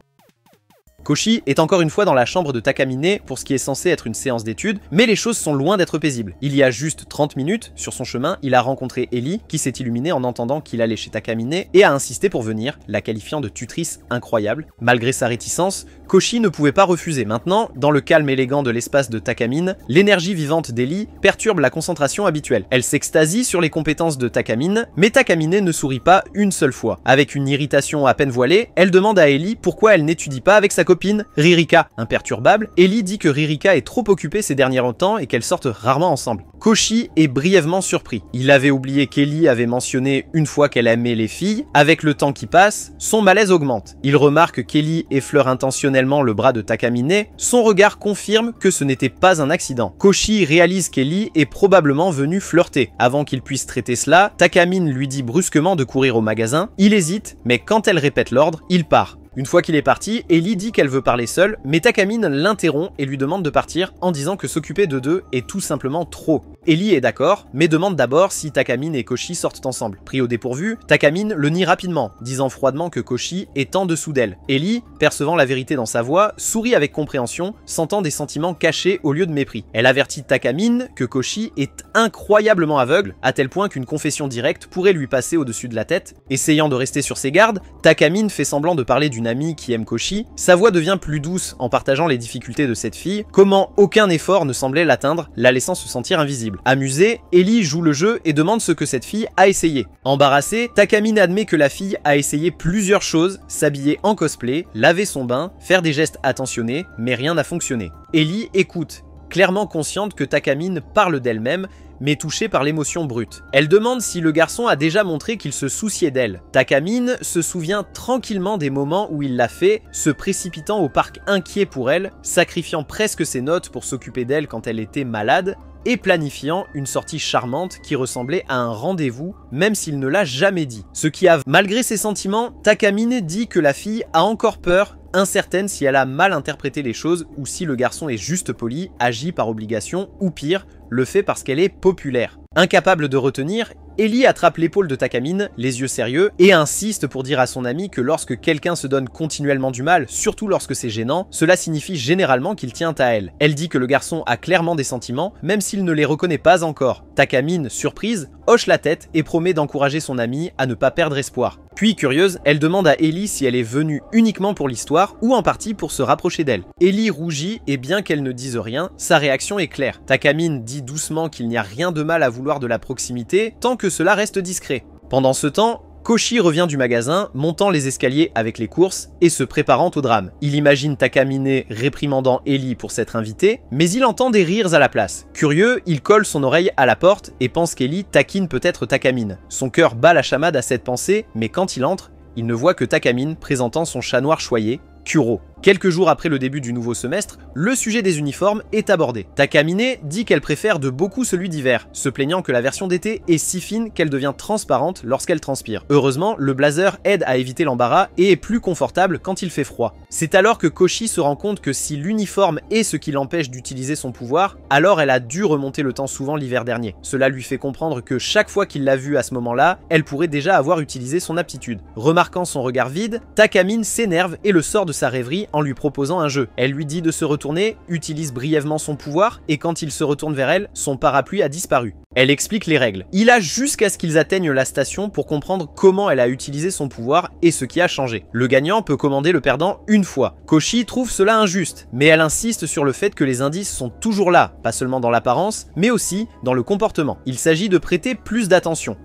A: Koshi est encore une fois dans la chambre de Takamine pour ce qui est censé être une séance d'études, mais les choses sont loin d'être paisibles. Il y a juste 30 minutes, sur son chemin, il a rencontré Ellie, qui s'est illuminée en entendant qu'il allait chez Takamine et a insisté pour venir, la qualifiant de tutrice incroyable. Malgré sa réticence, Koshi ne pouvait pas refuser. Maintenant, dans le calme élégant de l'espace de Takamine, l'énergie vivante d'Ellie perturbe la concentration habituelle. Elle s'extasie sur les compétences de Takamine, mais Takamine ne sourit pas une seule fois. Avec une irritation à peine voilée, elle demande à Ellie pourquoi elle n'étudie pas avec sa copine Ririka. Imperturbable, Ellie dit que Ririka est trop occupée ces derniers temps et qu'elles sortent rarement ensemble. Koshi est brièvement surpris. Il avait oublié qu'Ellie avait mentionné une fois qu'elle aimait les filles. Avec le temps qui passe, son malaise augmente. Il remarque qu'Ellie effleure intentionnellement le bras de Takamine. Son regard confirme que ce n'était pas un accident. Koshi réalise qu'Ellie est probablement venue flirter. Avant qu'il puisse traiter cela, Takamine lui dit brusquement de courir au magasin. Il hésite, mais quand elle répète l'ordre, il part. Une fois qu'il est parti, Ellie dit qu'elle veut parler seule, mais Takamine l'interrompt et lui demande de partir en disant que s'occuper de deux est tout simplement trop. Ellie est d'accord, mais demande d'abord si Takamine et Koshi sortent ensemble. Pris au dépourvu, Takamine le nie rapidement, disant froidement que Koshi est en dessous d'elle. Ellie, percevant la vérité dans sa voix, sourit avec compréhension, sentant des sentiments cachés au lieu de mépris. Elle avertit Takamine que Koshi est incroyablement aveugle, à tel point qu'une confession directe pourrait lui passer au-dessus de la tête. Essayant de rester sur ses gardes, Takamine fait semblant de parler d'une amie qui aime Koshi. Sa voix devient plus douce en partageant les difficultés de cette fille, comment aucun effort ne semblait l'atteindre, la laissant se sentir invisible. Amusée, Ellie joue le jeu et demande ce que cette fille a essayé. Embarrassée, Takamine admet que la fille a essayé plusieurs choses, s'habiller en cosplay, laver son bain, faire des gestes attentionnés, mais rien n'a fonctionné. Ellie écoute, clairement consciente que Takamine parle d'elle-même, mais touchée par l'émotion brute. Elle demande si le garçon a déjà montré qu'il se souciait d'elle. Takamine se souvient tranquillement des moments où il l'a fait, se précipitant au parc inquiet pour elle, sacrifiant presque ses notes pour s'occuper d'elle quand elle était malade, et planifiant une sortie charmante qui ressemblait à un rendez-vous, même s'il ne l'a jamais dit. Ce qui a, malgré ses sentiments, Takamine dit que la fille a encore peur, incertaine si elle a mal interprété les choses ou si le garçon est juste poli, agit par obligation ou pire, le fait parce qu'elle est populaire. Incapable de retenir, Ellie attrape l'épaule de Takamine, les yeux sérieux, et insiste pour dire à son ami que lorsque quelqu'un se donne continuellement du mal, surtout lorsque c'est gênant, cela signifie généralement qu'il tient à elle. Elle dit que le garçon a clairement des sentiments, même s'il ne les reconnaît pas encore. Takamine, surprise, hoche la tête et promet d'encourager son ami à ne pas perdre espoir. Puis, curieuse, elle demande à Ellie si elle est venue uniquement pour l'histoire ou en partie pour se rapprocher d'elle. Ellie rougit et bien qu'elle ne dise rien, sa réaction est claire. Takamine dit doucement qu'il n'y a rien de mal à vouloir de la proximité tant que cela reste discret. Pendant ce temps, Koshi revient du magasin, montant les escaliers avec les courses et se préparant au drame. Il imagine Takamine réprimandant Ellie pour s'être invité, mais il entend des rires à la place. Curieux, il colle son oreille à la porte et pense qu'Ellie taquine peut-être Takamine. Son cœur bat la chamade à cette pensée, mais quand il entre, il ne voit que Takamine présentant son chat noir choyé, Kuro. Quelques jours après le début du nouveau semestre, le sujet des uniformes est abordé. Takamine dit qu'elle préfère de beaucoup celui d'hiver, se plaignant que la version d'été est si fine qu'elle devient transparente lorsqu'elle transpire. Heureusement, le blazer aide à éviter l'embarras et est plus confortable quand il fait froid. C'est alors que Koshi se rend compte que si l'uniforme est ce qui l'empêche d'utiliser son pouvoir, alors elle a dû remonter le temps souvent l'hiver dernier. Cela lui fait comprendre que chaque fois qu'il l'a vue à ce moment-là, elle pourrait déjà avoir utilisé son aptitude. Remarquant son regard vide, Takamine s'énerve et le sort de sa rêverie en lui proposant un jeu. Elle lui dit de se retourner, utilise brièvement son pouvoir, et quand il se retourne vers elle, son parapluie a disparu. Elle explique les règles. Il a jusqu'à ce qu'ils atteignent la station pour comprendre comment elle a utilisé son pouvoir et ce qui a changé. Le gagnant peut commander le perdant une fois. Koshi trouve cela injuste, mais elle insiste sur le fait que les indices sont toujours là, pas seulement dans l'apparence, mais aussi dans le comportement. Il s'agit de prêter plus d'attention.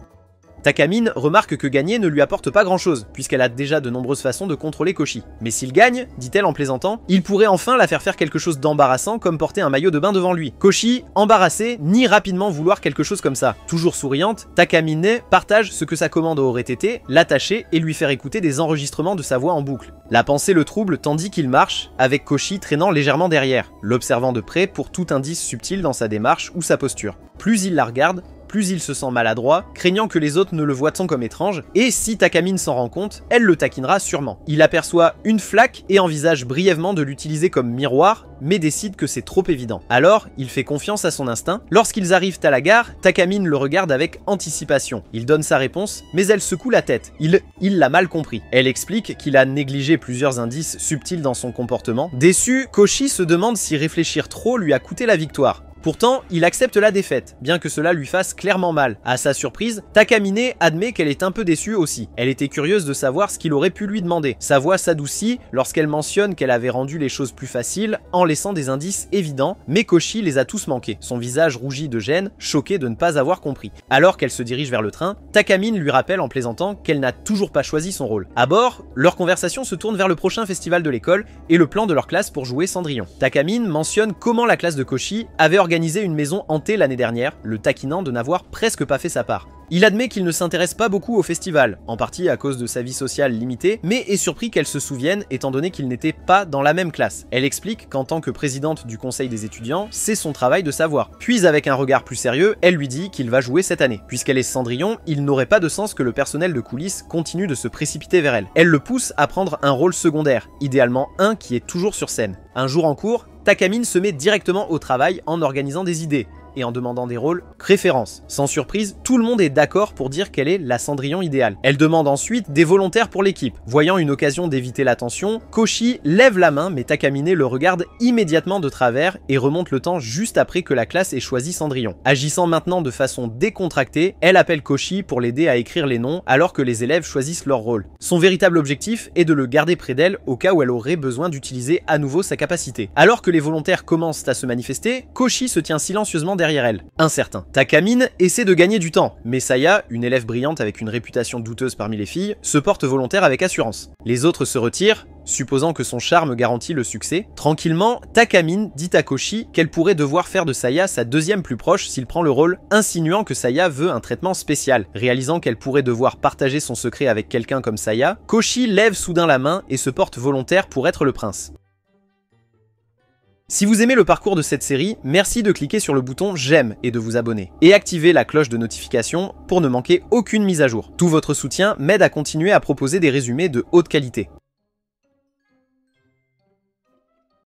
A: Takamine remarque que gagner ne lui apporte pas grand chose, puisqu'elle a déjà de nombreuses façons de contrôler Koshi. Mais s'il gagne, dit-elle en plaisantant, il pourrait enfin la faire quelque chose d'embarrassant comme porter un maillot de bain devant lui. Koshi, embarrassée, nie rapidement vouloir quelque chose comme ça. Toujours souriante, Takamine partage ce que sa commande aurait été, l'attacher et lui faire écouter des enregistrements de sa voix en boucle. La pensée le trouble tandis qu'il marche, avec Koshi traînant légèrement derrière, l'observant de près pour tout indice subtil dans sa démarche ou sa posture. Plus il la regarde, plus il se sent maladroit, craignant que les autres ne le voient comme étrange, et si Takamine s'en rend compte, elle le taquinera sûrement. Il aperçoit une flaque et envisage brièvement de l'utiliser comme miroir, mais décide que c'est trop évident. Alors, il fait confiance à son instinct. Lorsqu'ils arrivent à la gare, Takamine le regarde avec anticipation. Il donne sa réponse, mais elle secoue la tête. Il l'a mal compris. Elle explique qu'il a négligé plusieurs indices subtils dans son comportement. Déçu, Koshi se demande si réfléchir trop lui a coûté la victoire. Pourtant, il accepte la défaite, bien que cela lui fasse clairement mal. À sa surprise, Takamine admet qu'elle est un peu déçue aussi. Elle était curieuse de savoir ce qu'il aurait pu lui demander. Sa voix s'adoucit lorsqu'elle mentionne qu'elle avait rendu les choses plus faciles en laissant des indices évidents, mais Koshi les a tous manqués. Son visage rougit de gêne, choqué de ne pas avoir compris. Alors qu'elle se dirige vers le train, Takamine lui rappelle en plaisantant qu'elle n'a toujours pas choisi son rôle. À bord, leur conversation se tourne vers le prochain festival de l'école et le plan de leur classe pour jouer Cendrillon. Takamine mentionne comment la classe de Koshi avait organisé une maison hantée l'année dernière, le taquinant de n'avoir presque pas fait sa part. Il admet qu'il ne s'intéresse pas beaucoup au festival, en partie à cause de sa vie sociale limitée, mais est surpris qu'elle se souvienne étant donné qu'il n'était pas dans la même classe. Elle explique qu'en tant que présidente du conseil des étudiants, c'est son travail de savoir. Puis avec un regard plus sérieux, elle lui dit qu'il va jouer cette année. Puisqu'elle est Cendrillon, il n'aurait pas de sens que le personnel de coulisses continue de se précipiter vers elle. Elle le pousse à prendre un rôle secondaire, idéalement un qui est toujours sur scène. Un jour en cours, Takamine se met directement au travail en organisant des idées et en demandant des rôles références. Sans surprise, tout le monde est d'accord pour dire qu'elle est la Cendrillon idéale. Elle demande ensuite des volontaires pour l'équipe. Voyant une occasion d'éviter la tension, Koshi lève la main mais Takamine le regarde immédiatement de travers et remonte le temps juste après que la classe ait choisi Cendrillon. Agissant maintenant de façon décontractée, elle appelle Koshi pour l'aider à écrire les noms alors que les élèves choisissent leur rôle. Son véritable objectif est de le garder près d'elle au cas où elle aurait besoin d'utiliser à nouveau sa capacité. Alors que les volontaires commencent à se manifester, Koshi se tient silencieusement derrière elle, incertain. Takamine essaie de gagner du temps, mais Saya, une élève brillante avec une réputation douteuse parmi les filles, se porte volontaire avec assurance. Les autres se retirent, supposant que son charme garantit le succès. Tranquillement, Takamine dit à Koshi qu'elle pourrait devoir faire de Saya sa deuxième plus proche s'il prend le rôle, insinuant que Saya veut un traitement spécial. Réalisant qu'elle pourrait devoir partager son secret avec quelqu'un comme Saya, Koshi lève soudain la main et se porte volontaire pour être le prince. Si vous aimez le parcours de cette série, merci de cliquer sur le bouton j'aime et de vous abonner. Et activer la cloche de notification pour ne manquer aucune mise à jour. Tout votre soutien m'aide à continuer à proposer des résumés de haute qualité.